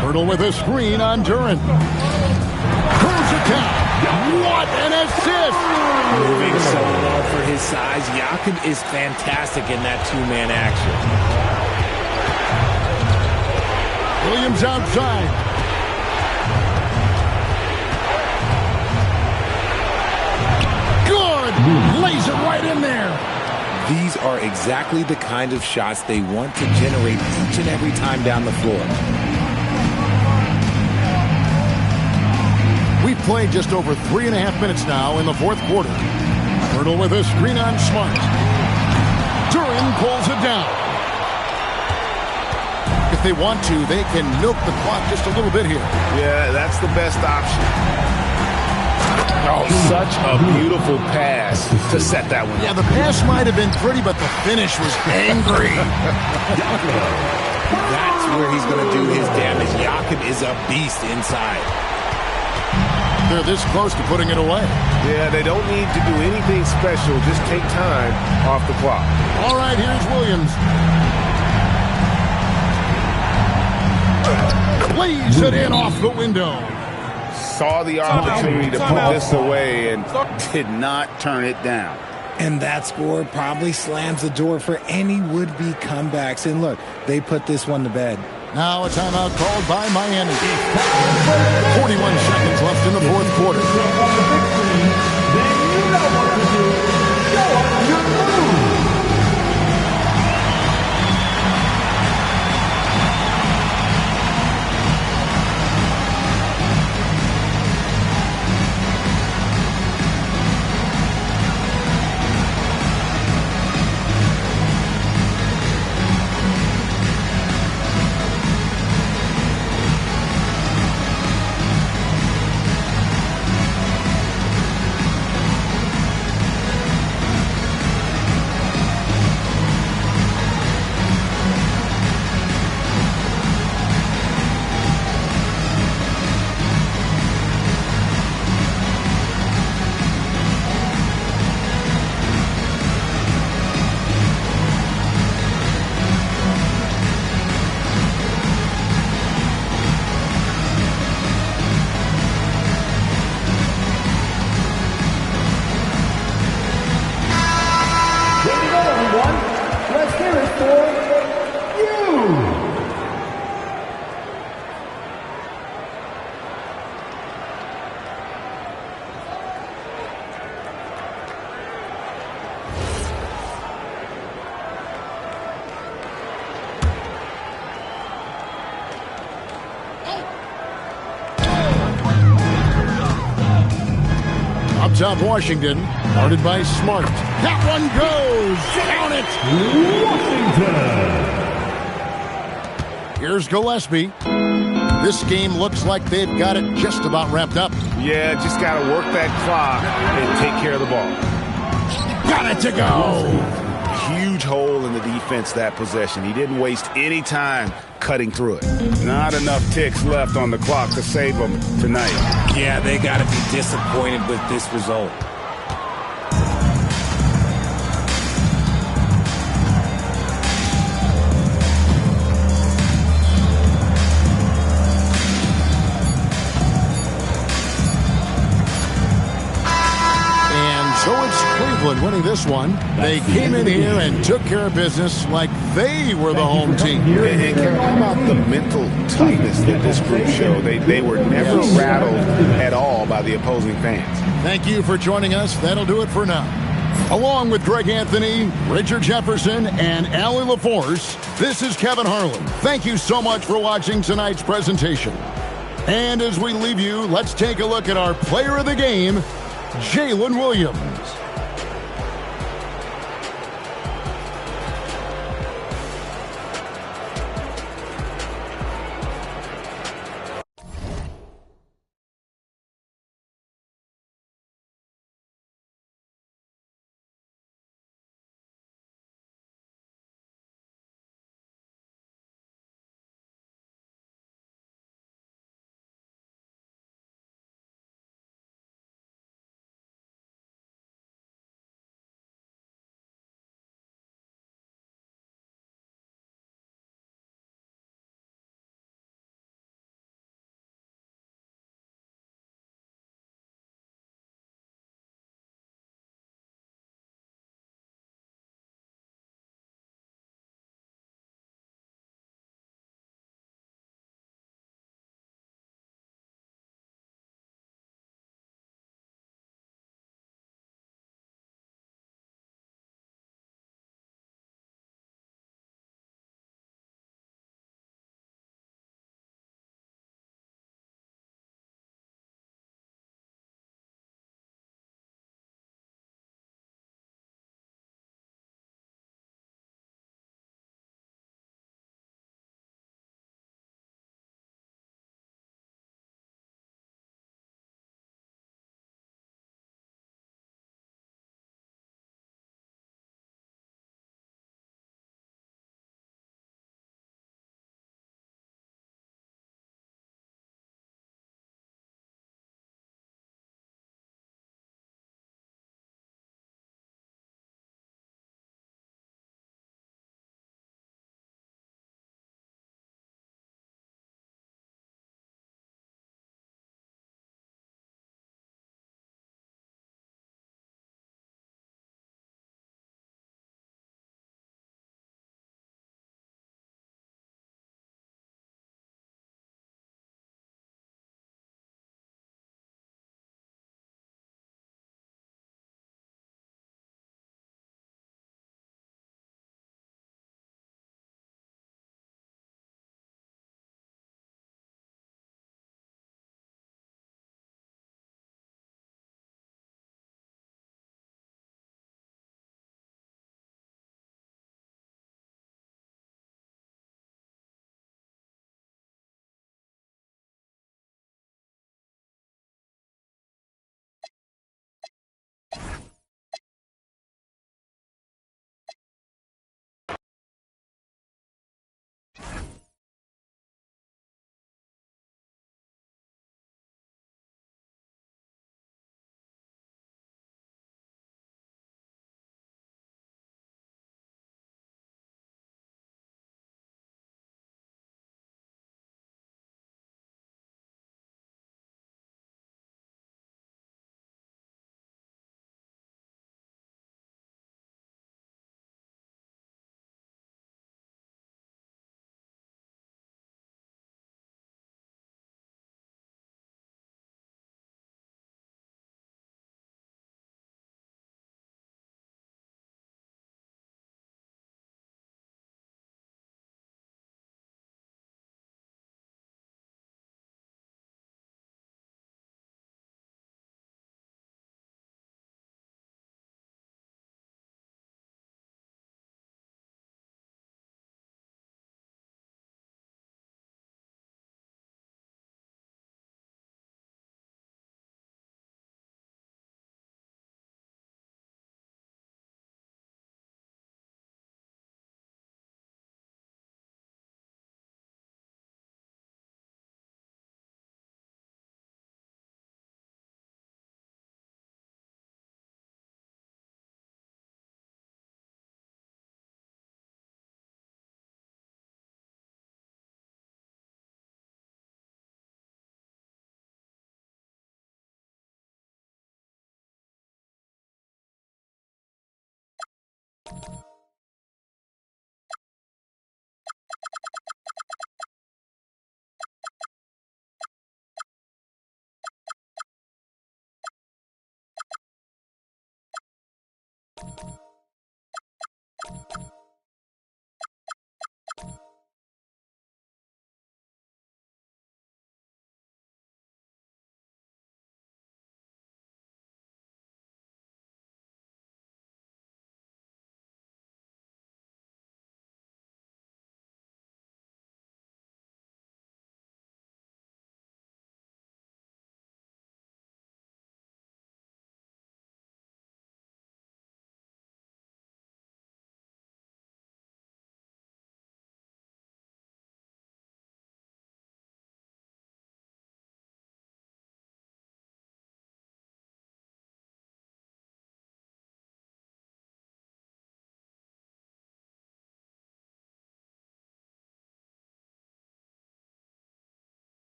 Pirtle with a screen on Duren. Curves it down. What an assist! Moving so well for his size. Jakob is fantastic in that 2-man action. Williams outside. Good! Lays it right in there. These are exactly the kind of shots they want to generate each and every time down the floor. We've played just over 3.5 minutes now in the fourth quarter. Pirtle with a screen on Smart. Duren pulls it down. If they want to, they can milk the clock just a little bit here. Yeah, that's the best option. Oh, such a beautiful pass to set that one. Yeah, the pass might have been pretty, but the finish was angry. That's where he's going to do his damage. Jakob is a beast inside. They're this close to putting it away. Yeah, they don't need to do anything special. Just take time off the clock. All right, here's Williams. Lays it in off the window. Saw the opportunity to put this away and did not turn it down. And that score probably slams the door for any would-be comebacks. And look, they put this one to bed. Now a timeout called by Miami. 41 seconds left in the fourth quarter. atop Washington. Guarded by Smart. That one goes. Count it. Here's Gillespie. This game looks like they've got it just about wrapped up. Yeah, just got to work that clock and take care of the ball. Got it to go. Huge hole in the defense that possession. He didn't waste any time cutting through it. Not enough ticks left on the clock to save them tonight. Yeah, they got to be disappointed with this result. So it's Cleveland winning this one. They came in here and took care of business like they were the home team. And how about the mental toughness that this group showed? They were never rattled at all by the opposing fans. Thank you for joining us. That'll do it for now. Along with Greg Anthony, Richard Jefferson, and Allie LaForce, this is Kevin Harlan. Thank you so much for watching tonight's presentation. And as we leave you, let's take a look at our player of the game, Jalen Williams.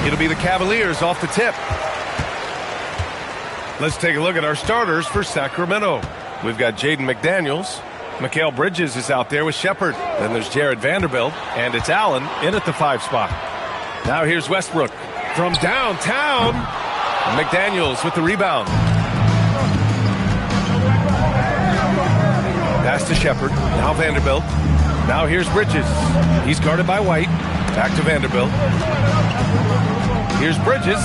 It'll be the Cavaliers off the tip. Let's take a look at our starters for Sacramento. We've got Jaden McDaniels. Mikal Bridges is out there with Shepard. Then there's Jared Vanderbilt, and it's Allen in at the 5 spot. Now here's Westbrook from downtown. McDaniels with the rebound. Pass to Shepard. Now Vanderbilt. Now here's Bridges. He's guarded by White. Back to Vanderbilt. Here's Bridges.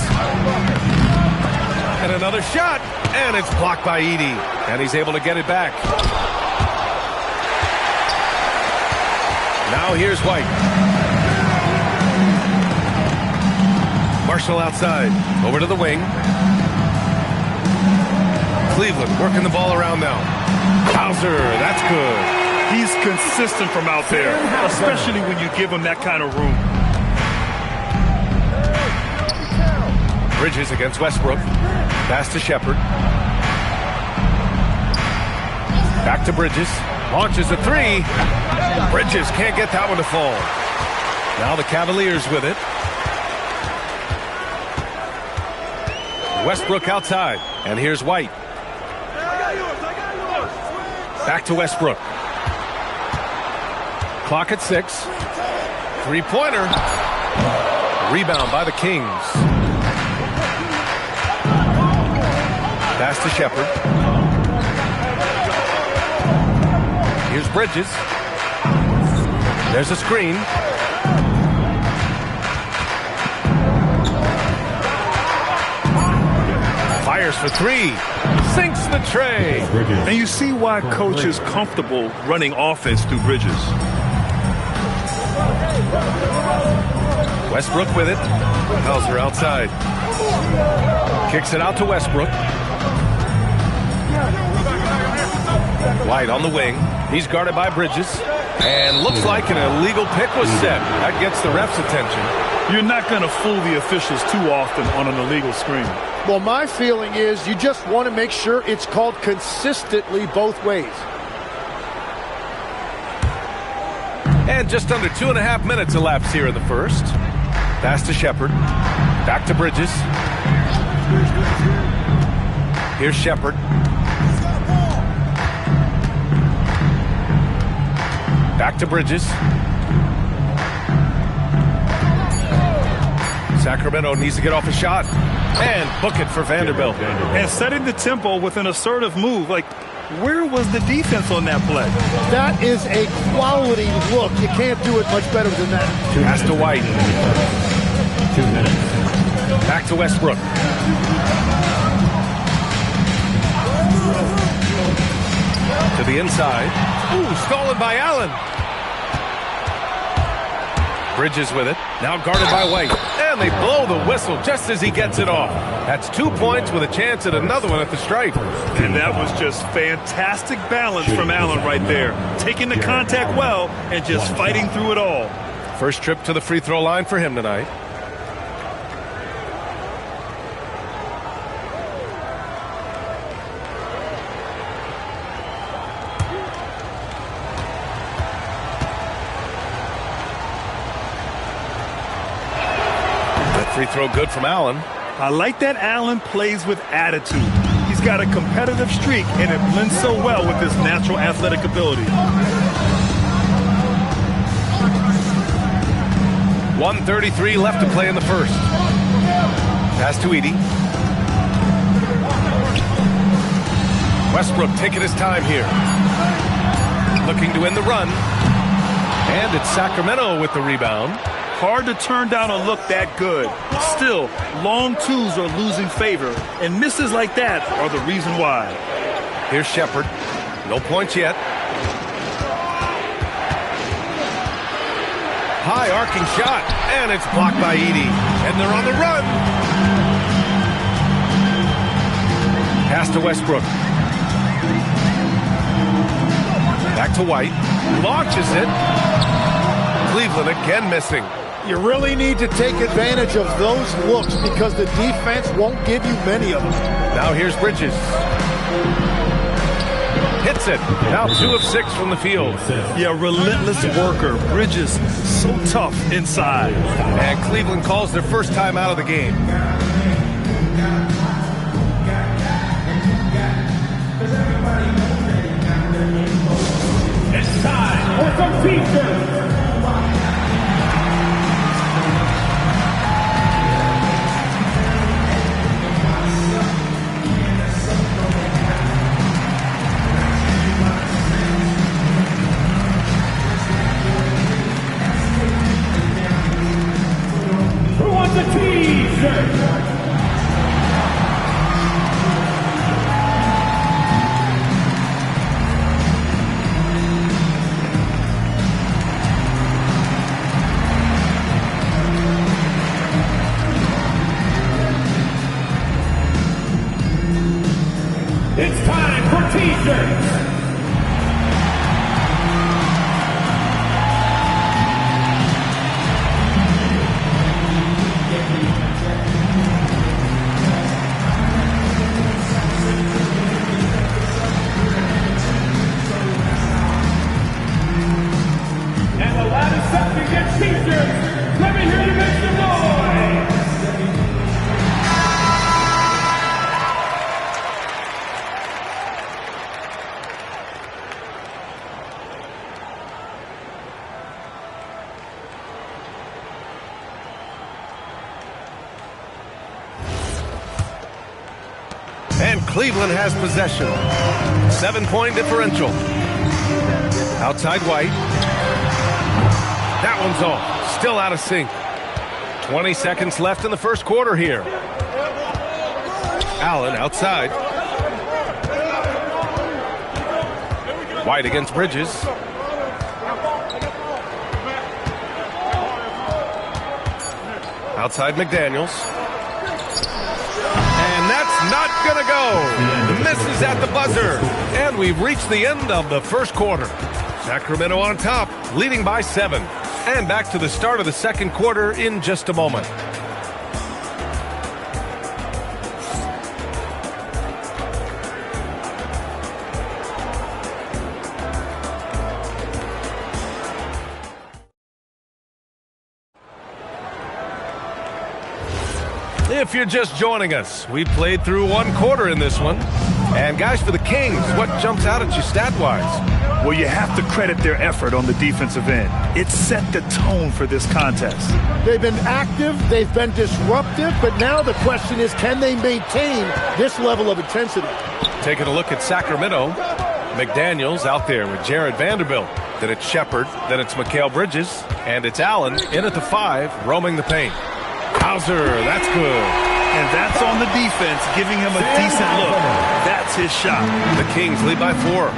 And another shot. And it's blocked by Edey. And he's able to get it back. Now here's White. Marshall outside. Over to the wing. Cleveland working the ball around now. Hauser, that's good. He's consistent from out there, especially when you give him that kind of room. Bridges against Westbrook. Pass to Shepard. Back to Bridges. Launches a 3. Bridges can't get that one to fall. Now the Cavaliers with it. Westbrook outside. And here's White. Back to Westbrook. Clock at 6. 3-pointer. Rebound by the Kings. Pass to Shepard. Here's Bridges. There's a screen. Fires for 3. Sinks the tray. And you see why coach is comfortable running offense through Bridges. Westbrook with it. Hauser outside. Kicks it out to Westbrook. White on the wing. He's guarded by Bridges. And looks like an illegal pick was set. That gets the ref's attention. You're not going to fool the officials too often on an illegal screen. Well, my feeling is you just want to make sure it's called consistently both ways. And just under 2.5 minutes elapsed here in the first. Pass to Shepard. Back to Bridges. Here's Shepard. Back to Bridges. Sacramento needs to get off a shot and book it for Vanderbilt. And setting the tempo with an assertive move. Like, where was the defense on that play? That is a quality look. You can't do it much better than that. Pass to White. 2 minutes. Back to Westbrook. To the inside. Ooh, stolen by Allen. Bridges with it. Now guarded by White. And they blow the whistle just as he gets it off. That's 2 points with a chance at another one at the stripe. And that was just fantastic balance from Allen right there. Taking the contact well and just fighting through it all. First trip to the free throw line for him tonight. Free throw good from Allen. I like that Allen plays with attitude. He's got a competitive streak, and it blends so well with his natural athletic ability. 1:33 left to play in the first. Pass to Edey. Westbrook taking his time here. Looking to win the run. And it's Sacramento with the rebound. Hard to turn down a look that good. Still, long twos are losing favor, and misses like that are the reason why. Here's Shepard. No points yet. High arcing shot, and it's blocked by Edey. And they're on the run. Pass to Westbrook. Back to White. Launches it. Cleveland again missing. You really need to take advantage of those looks because the defense won't give you many of them. Now here's Bridges. hits it. Now 2 of 6 from the field. Yeah, relentless worker. Bridges, so tough inside. And Cleveland calls their first time out of the game. It's time for some T-shirts. Who wants a T-shirt? It's time for T-shirts. And the loudest section gets T-shirts. Let me hear you make some noise. And Cleveland has possession. 7-point differential. Outside White. That one's off. Still out of sync. 20 seconds left in the first quarter here. Allen outside. White against Bridges. Outside McDaniels. And that's not going to go. Misses at the buzzer. And we've reached the end of the first quarter. Sacramento on top, leading by 7. And back to the start of the second quarter in just a moment. If you're just joining us, we played through one quarter in this one. And guys, for the Kings, what jumps out at you stat-wise? Well, you have to credit their effort on the defensive end. It set the tone for this contest. They've been active, they've been disruptive, but now the question is, can they maintain this level of intensity? Taking a look at Sacramento, McDaniels out there with Jared Vanderbilt. Then it's Shepard, then it's Mikal Bridges, and it's Allen in at the 5, roaming the paint. Hauser, that's good. And that's on the defense, giving him a decent look. That's his shot. The Kings lead by 4.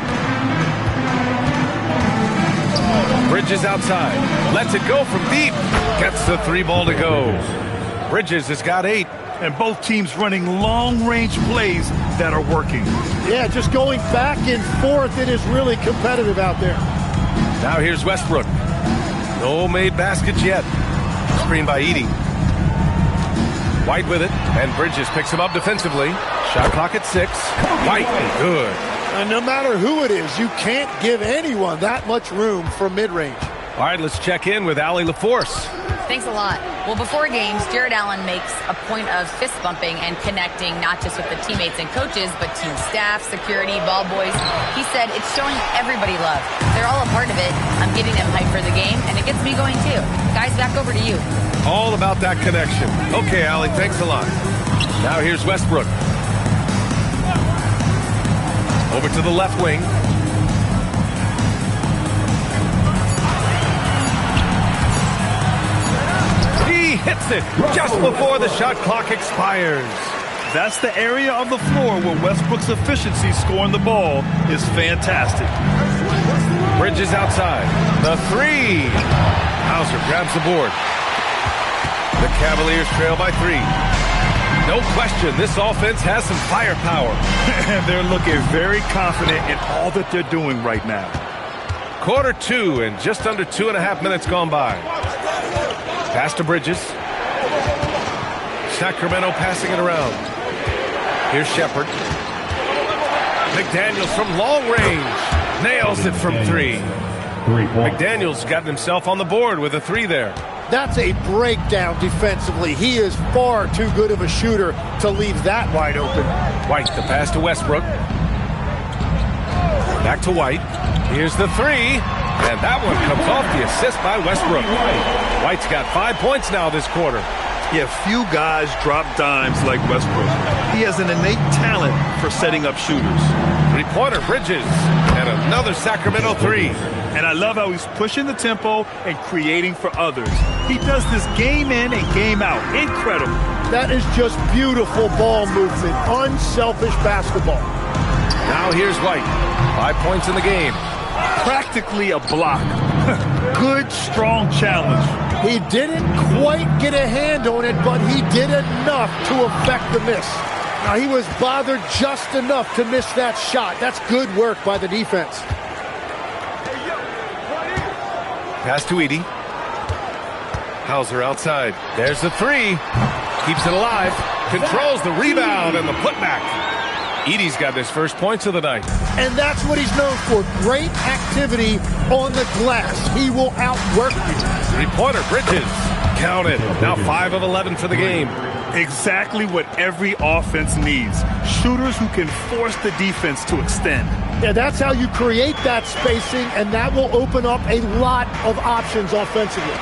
Bridges outside. Lets it go from deep. Gets the 3 ball to go. Bridges has got 8. And both teams running long-range plays that are working. Yeah, just going back and forth. It is really competitive out there. Now here's Westbrook. No made baskets yet. Screen by Edey. White with it, and Bridges picks him up defensively. Shot clock at 6. White, good. And no matter who it is, you can't give anyone that much room from mid-range. All right, let's check in with Allie LaForce. Thanks a lot. Well, before games, Jared Allen makes a point of fist bumping and connecting not just with the teammates and coaches, but team staff, security, ball boys. He said it's showing everybody love. They're all a part of it. I'm getting them hyped for the game, and it gets me going too. Guys, back over to you. All about that connection. Okay, Allie, thanks a lot. Now here's Westbrook. Over to the left wing. He hits it just before the shot clock expires. That's the area of the floor where Westbrook's efficiency scoring the ball is fantastic. Bridges outside. The 3. Hauser grabs the board. The Cavaliers trail by 3. No question, this offense has some firepower. And they're looking very confident in all that they're doing right now. Quarter 2 and just under 2.5 minutes gone by. Pass to Bridges. Sacramento passing it around. Here's Shepard. McDaniels from long range. Nails it from 3. McDaniels got himself on the board with a 3 there. That's a breakdown defensively. He is far too good of a shooter to leave that wide open. White, the pass to Westbrook. Back to White. Here's the 3. And that one comes off the assist by Westbrook. White's got 5 points now this quarter. Yeah, few guys drop dimes like Westbrook. He has an innate talent for setting up shooters. Three-pointer, Bridges. And another Sacramento 3. And I love how he's pushing the tempo and creating for others. He does this game in and game out. Incredible. That is just beautiful ball movement. Unselfish basketball. Now here's White. 5 points in the game. Practically a block. Good, strong challenge. He didn't quite get a hand on it, but he did enough to affect the miss. Now, he was bothered just enough to miss that shot. That's good work by the defense. Pass to Edey. Hauser outside. There's the 3. Keeps it alive. Controls the rebound and the putback. Edey's got his first points of the night. And that's what he's known for. Great activity on the glass. He will outwork you. Three-pointer, Bridges. Counted. Now 5 of 11 for the game. Exactly what every offense needs. Shooters who can force the defense to extend. Yeah, that's how you create that spacing, and that will open up a lot of options offensively.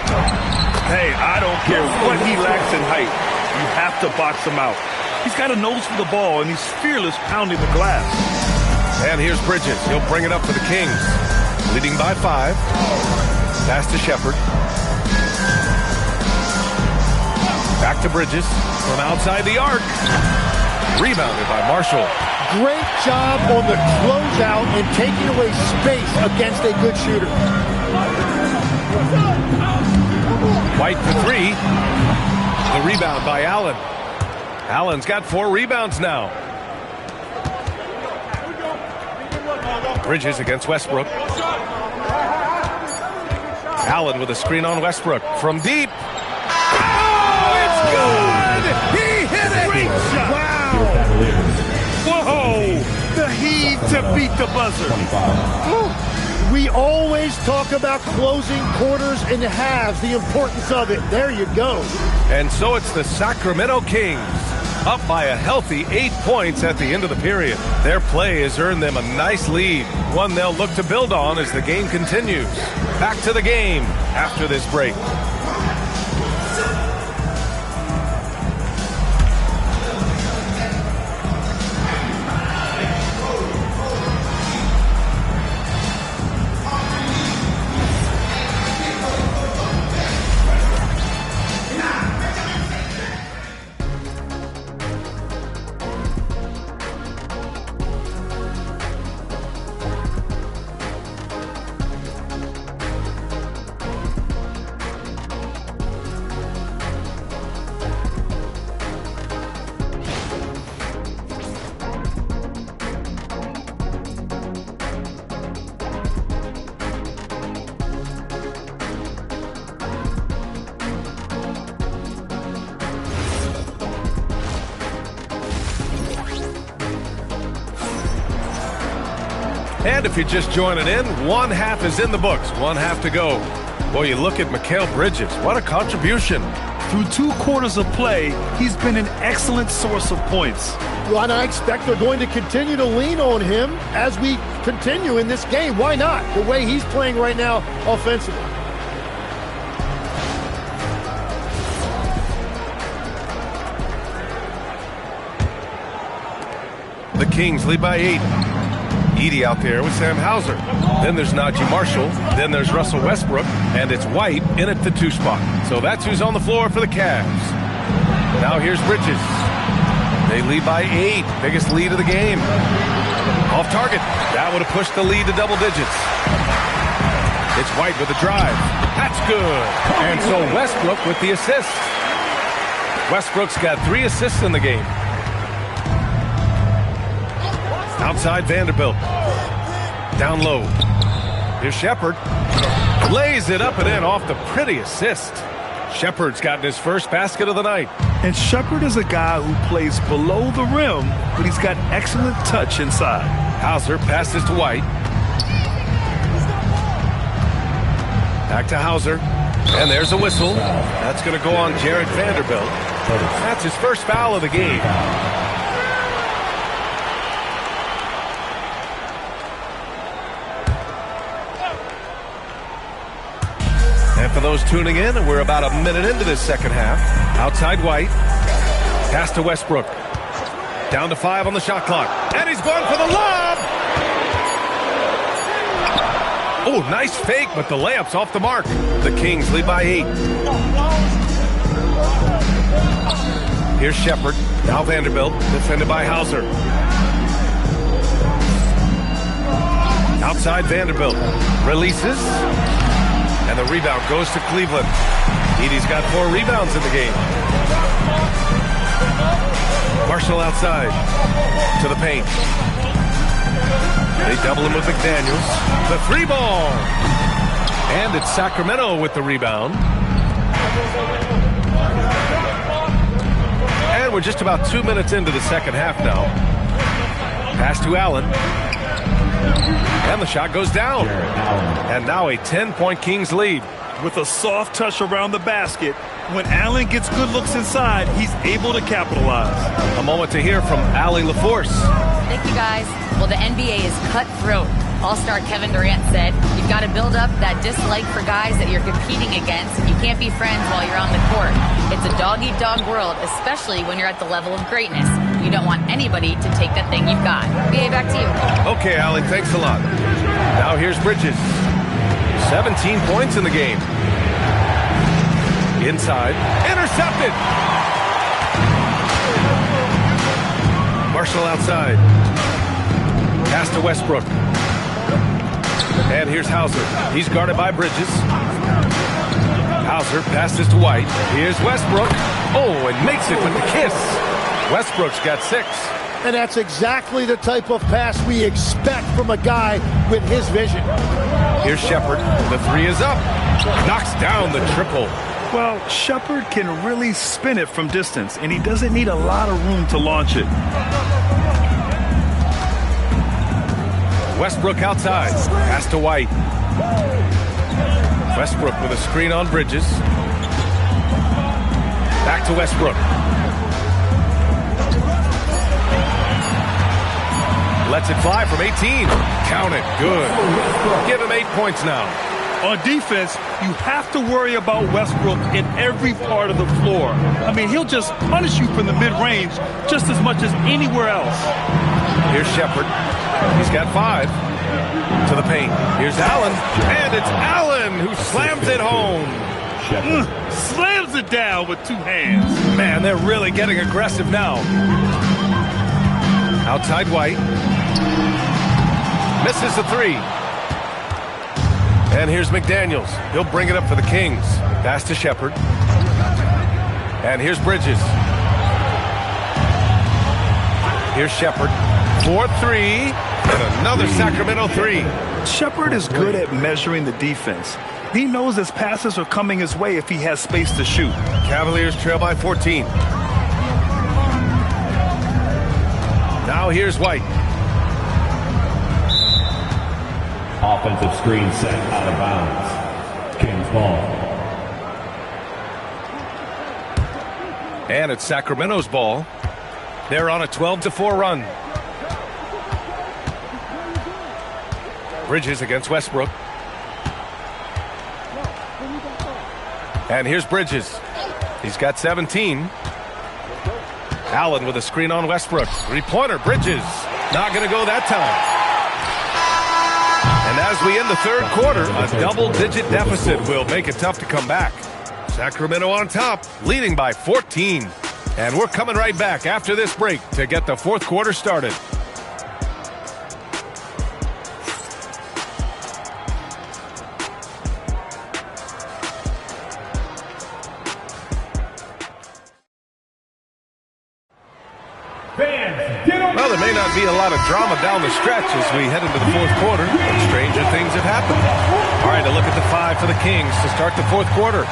Hey, I don't care what he lacks in height. You have to box him out. He's got a nose for the ball, and he's fearless pounding the glass. And here's Bridges. He'll bring it up for the Kings. Leading by 5. Pass to Shepherd. Back to Bridges from outside the arc. Rebounded by Marshall. Great job on the closeout and taking away space against a good shooter. White for 3. The rebound by Allen. Allen's got 4 rebounds now. Bridges against Westbrook. Allen with a screen on Westbrook from deep. Oh, it's good! He hit it! Great shot! Wow! Whoa! The heave to beat the buzzer. We always talk about closing quarters and halves, the importance of it. There you go. And so it's the Sacramento Kings, up by a healthy 8 points at the end of the period. Their play has earned them a nice lead, one they'll look to build on as the game continues. Back to the game after this break. And if you're just joining in, 1 half is in the books, 1 half to go. Boy, you look at Mikal Bridges. What a contribution. Through 2 quarters of play, he's been an excellent source of points. Well, and I expect they're going to continue to lean on him as we continue in this game. Why not? The way he's playing right now offensively. The Kings lead by 8. Edey out there with Sam Hauser. Then there's Najee Marshall. Then there's Russell Westbrook. And it's White in at the 2 spot. So that's who's on the floor for the Cavs. Now here's Bridges. They lead by 8. Biggest lead of the game. Off target. That would have pushed the lead to double digits. It's White with a drive. That's good. And so Westbrook with the assist. Westbrook's got 3 assists in the game. Outside Vanderbilt. Down low. Here's Shepherd. Lays it up and in off the pretty assist. Shepard's gotten his first basket of the night. And Shepard is a guy who plays below the rim, but he's got excellent touch inside. Hauser passes to White. Back to Hauser. And there's a whistle. That's going to go on Jared Vanderbilt. That's his first foul of the game. And for those tuning in, we're about a minute into this second half. Outside White. Pass to Westbrook. Down to 5 on the shot clock. And he's going for the lob! Oh, nice fake, but the layup's off the mark. The Kings lead by 8. Here's Shepard. Now Vanderbilt, defended by Hauser. Outside Vanderbilt. Releases. And the rebound goes to Cleveland. Edey's got 4 rebounds in the game. Marshall outside. To the paint. They double him with McDaniels. The 3 ball. And it's Sacramento with the rebound. And we're just about 2 minutes into the second half now. Pass to Allen. And the shot goes down. And now a 10-point Kings lead. With a soft touch around the basket, when Allen gets good looks inside, he's able to capitalize. A moment to hear from Allie LaForce. Thank you, guys. Well, the NBA is cutthroat. All-star Kevin Durant said, you've got to build up that dislike for guys that you're competing against, and you can't be friends while you're on the court. It's a dog-eat-dog world, especially when you're at the level of greatness. You don't want anybody to take that thing you've got. BA, back to you. Okay, Allie, thanks a lot. Now here's Bridges. 17 points in the game. Inside. Intercepted! Marshall outside. Pass to Westbrook. And here's Hauser. He's guarded by Bridges. Hauser passes to White. Here's Westbrook. Oh, and makes it with the kiss. Westbrook's got 6. And that's exactly the type of pass we expect from a guy with his vision. Here's Shepard. The 3 is up. Knocks down the triple. Well, Shepard can really spin it from distance, and he doesn't need a lot of room to launch it. Westbrook outside. Pass to White. Westbrook with a screen on Bridges. Back to Westbrook. Lets it fly from 18. Count it. Good. Give him 8 points now. On defense, you have to worry about Westbrook in every part of the floor. I mean, he'll just punish you from the mid-range just as much as anywhere else. Here's Shepard. He's got 5. To the paint. Here's Allen. And it's Allen who slams it home. Slams it down with 2 hands. Man, they're really getting aggressive now. Outside White. Misses the 3. And here's McDaniels. He'll bring it up for the Kings. Pass to Shepard. And here's Bridges. Here's Shepard. 4-3. And another Sacramento 3. Shepard is good at measuring the defense. He knows his passes are coming his way if he has space to shoot. Cavaliers trail by 14. Now here's White. Offensive screen set out of bounds. Kings ball. And it's Sacramento's ball. They're on a 12-4 run. Bridges against Westbrook. And here's Bridges. He's got 17. Allen with a screen on Westbrook. 3-pointer. Bridges. Not going to go that time. And as we end the third quarter, a double-digit deficit will make it tough to come back. Sacramento on top, leading by 14. And we're coming right back after this break to get the fourth quarter started. Well, there may not be a lot of drama down the stretch as we head into the fourth quarter, but stranger things have happened. All right, a look at the five for the Kings to start the fourth quarter.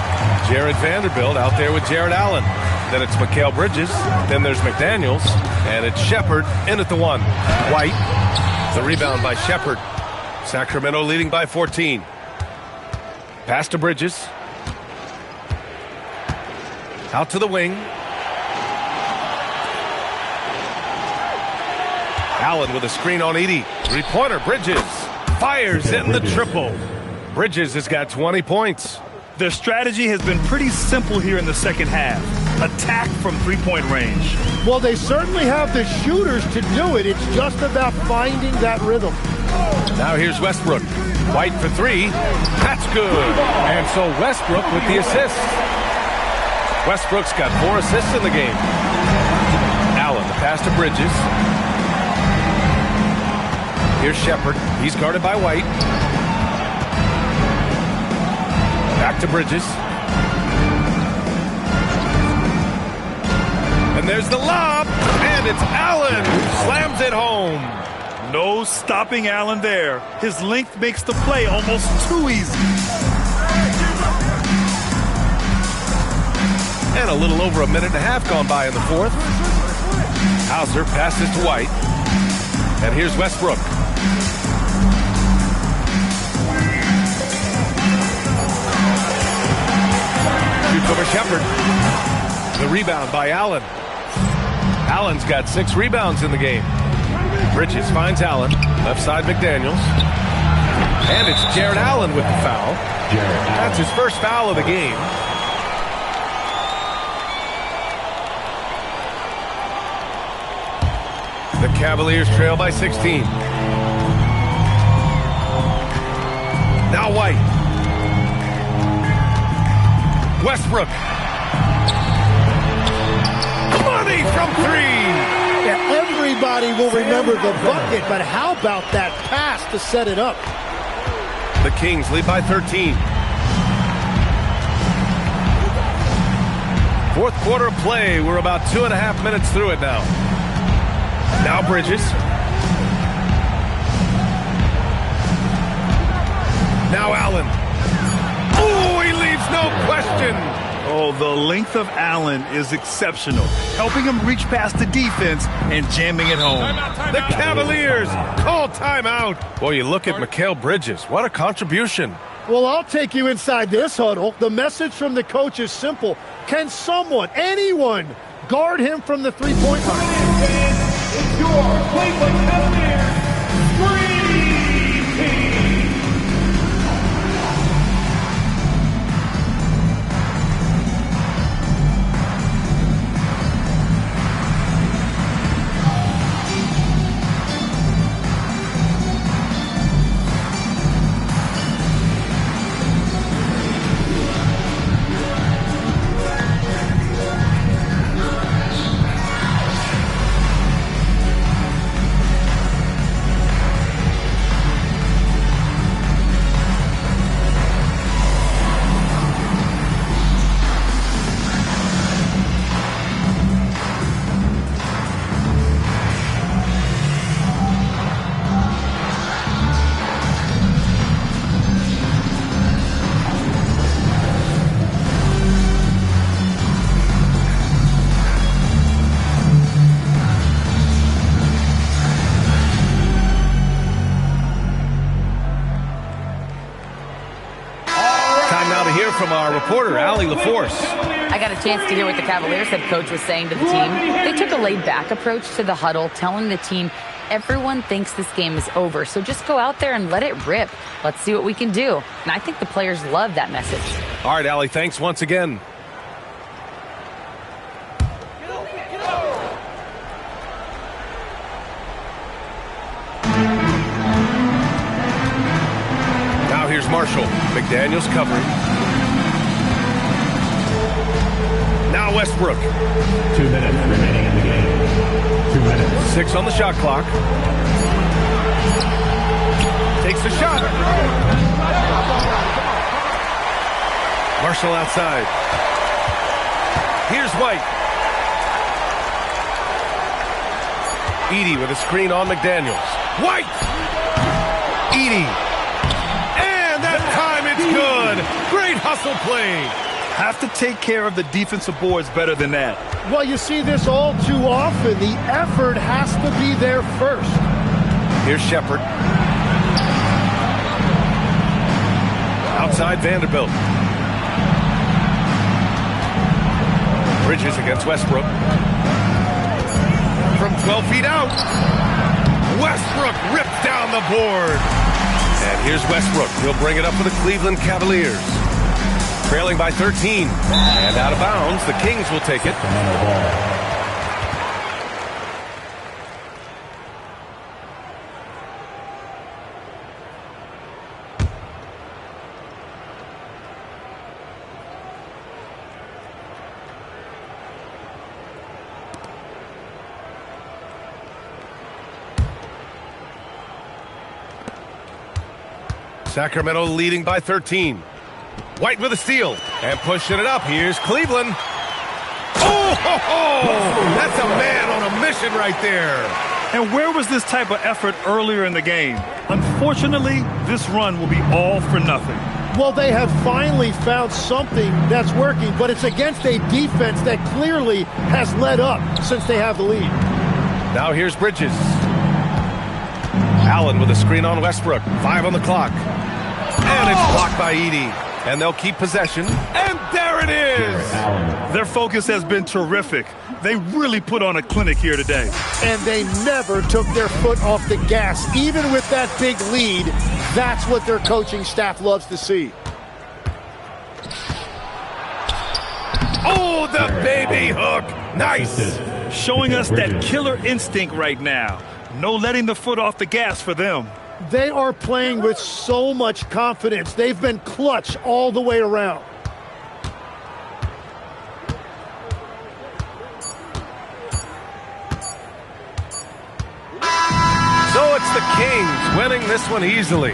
Jared Vanderbilt out there with Jared Allen. Then it's Mikal Bridges. Then there's McDaniels. And it's Shepard in at the one. White. The rebound by Shepard. Sacramento leading by 14. Pass to Bridges. Out to the wing. Allen with a screen on Edey. Three-pointer. Bridges fires in the triple. Bridges has got 20 points. Their strategy has been pretty simple here in the second half. Attack from three-point range. Well, they certainly have the shooters to do it. It's just about finding that rhythm. Now here's Westbrook. White for three. That's good. And so Westbrook with the assist. Westbrook's got 4 assists in the game. Allen, the pass to Bridges. Here's Shepard. He's guarded by White. Back to Bridges. And there's the lob. And it's Allen who slams it home. No stopping Allen there. His length makes the play almost too easy. And a little over a minute and a half gone by in the fourth. Hauser passes to White. And here's Westbrook. Shoots over Shepard. The rebound by Allen. Allen's got 6 rebounds in the game. Bridges finds Allen. Left side McDaniels. And it's Jared Allen with the foul. That's his first foul of the game. The Cavaliers trail by 16. Now White. Westbrook. Money from 3. Yeah, everybody will remember the bucket, but how about that pass to set it up? The Kings lead by 13. Fourth quarter of play. We're about 2.5 minutes through it now. Now Bridges. Now Allen. Oh, he leaves no question. Oh, the length of Allen is exceptional, helping him reach past the defense and jamming it home. The Cavaliers call timeout. Boy, you look at Mikal Bridges. What a contribution. Well, I'll take you inside this huddle. The message from the coach is simple. Can someone, anyone, guard him from the three-point line? It's your Cleveland Cavaliers Dream Team. From our reporter, Allie LaForce. I got a chance to hear what the Cavaliers head coach was saying to the team. They took a laid-back approach to the huddle, telling the team everyone thinks this game is over, so just go out there and let it rip. Let's see what we can do. And I think the players love that message. All right, Allie, thanks once again. Now here's Marshall. McDaniels covering. Now Westbrook. 2 minutes remaining in the game. 2 minutes. 6 on the shot clock. Takes the shot. Marshall outside. Here's White. Edey with a screen on McDaniels. White! Edey. And that time it's good. Great hustle play. Have to take care of the defensive boards better than that. Well, you see this all too often. The effort has to be there first. Here's Shepard. Outside Vanderbilt. Bridges against Westbrook. From 12 feet out. Westbrook rips down the board. And here's Westbrook. He'll bring it up for the Cleveland Cavaliers. Trailing by 13. And out of bounds, the Kings will take it. Sacramento leading by 13. White with a steal and pushing it up. Here's Cleveland. Oh, ho, ho! That's a man on a mission right there. And where was this type of effort earlier in the game? Unfortunately, this run will be all for nothing. Well, they have finally found something that's working, but it's against a defense that clearly has let up since they have the lead. Now here's Bridges. Allen with a screen on Westbrook. 5 on the clock. And it's blocked by Edey. And they'll keep possession. And there it is! Their focus has been terrific. They really put on a clinic here today. And they never took their foot off the gas. Even with that big lead, that's what their coaching staff loves to see. Oh, the baby hook. Nice. Showing us that killer instinct right now. No letting the foot off the gas for them. They are playing with so much confidence. They've been clutch all the way around. So it's the Kings winning this one easily.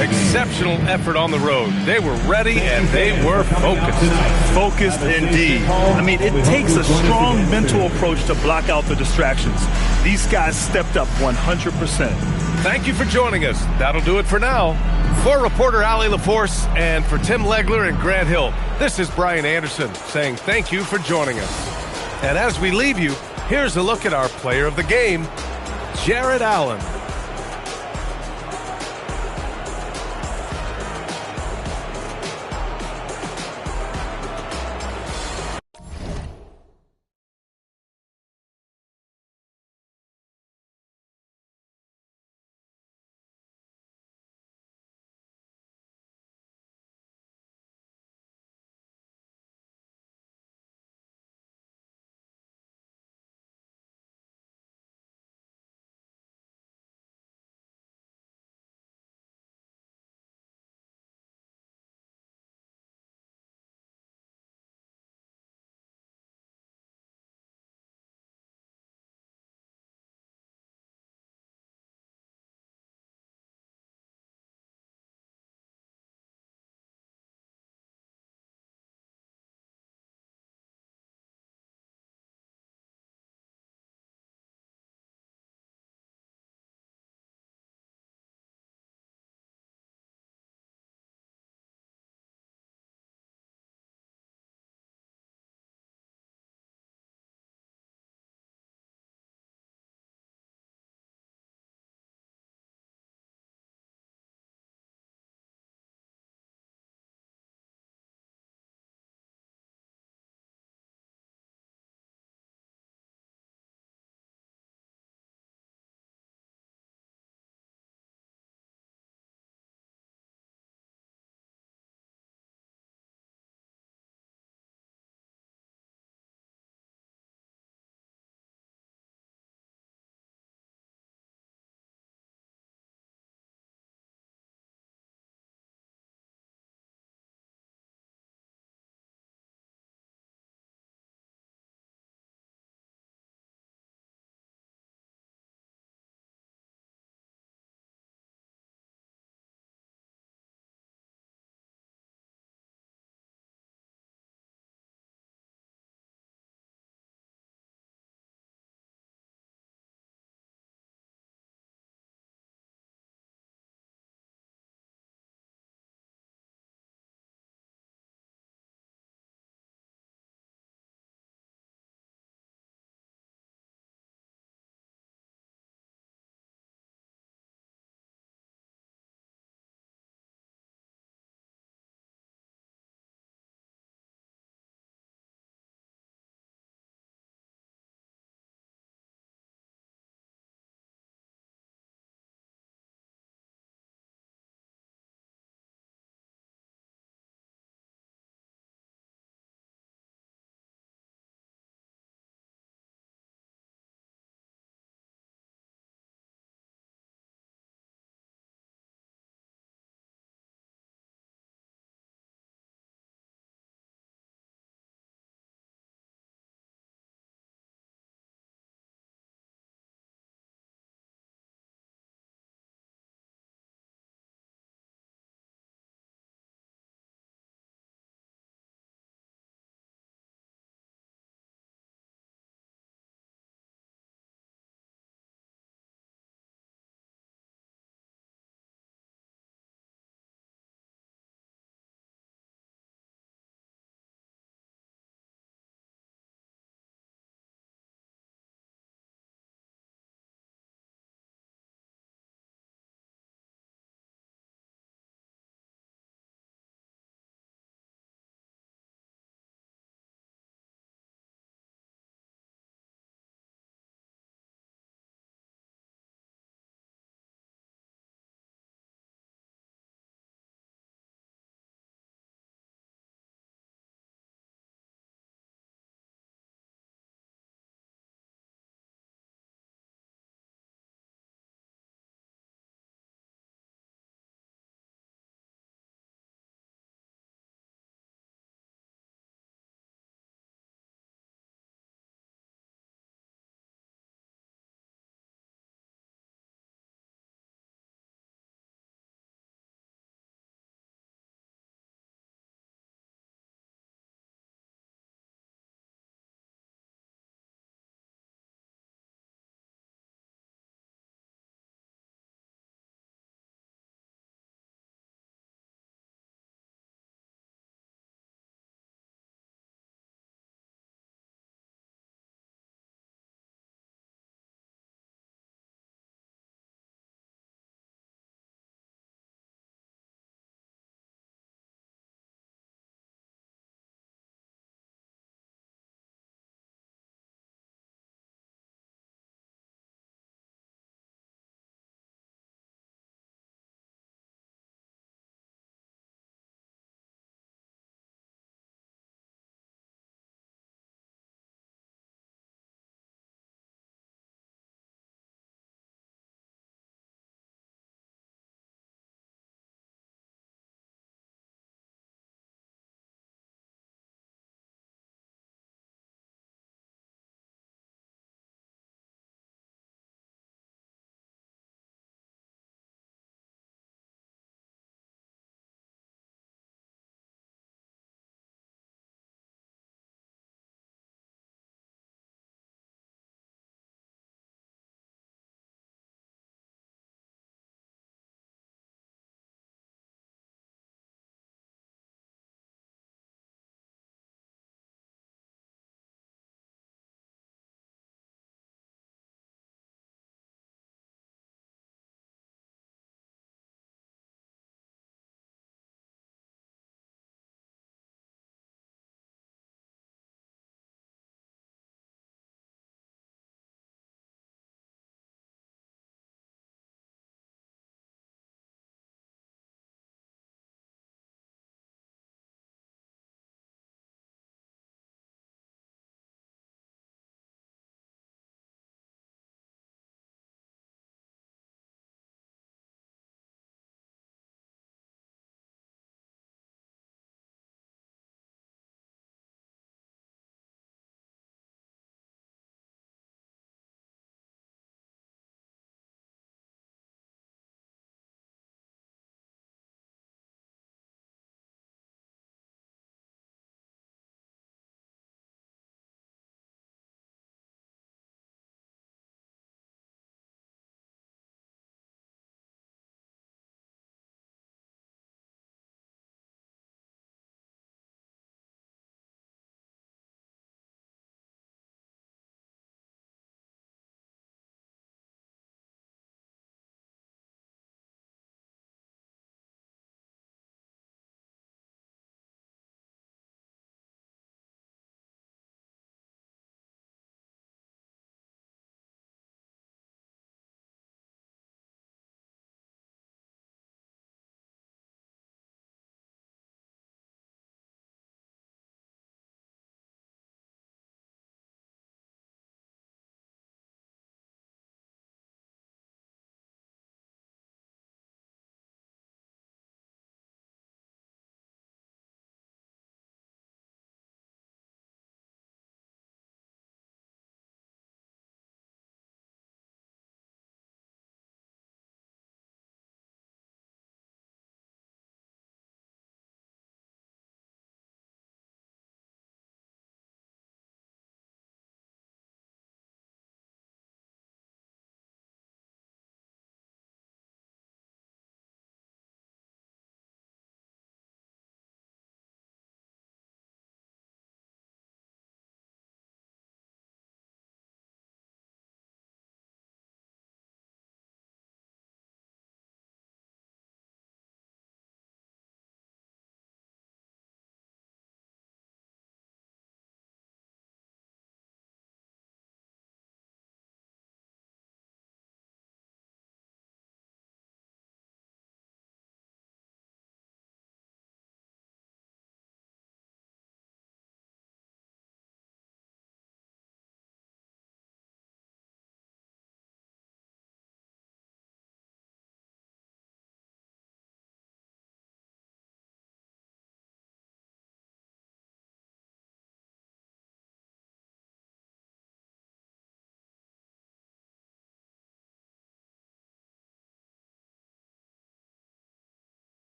Exceptional effort on the road. They were ready and they were focused. Focused indeed. I mean, it takes a strong mental approach to block out the distractions. These guys stepped up 100%. Thank you for joining us. That'll do it for now. For reporter Allie LaForce and for Tim Legler and Grant Hill, this is Brian Anderson saying thank you for joining us. And as we leave you, here's a look at our player of the game, Jared Allen.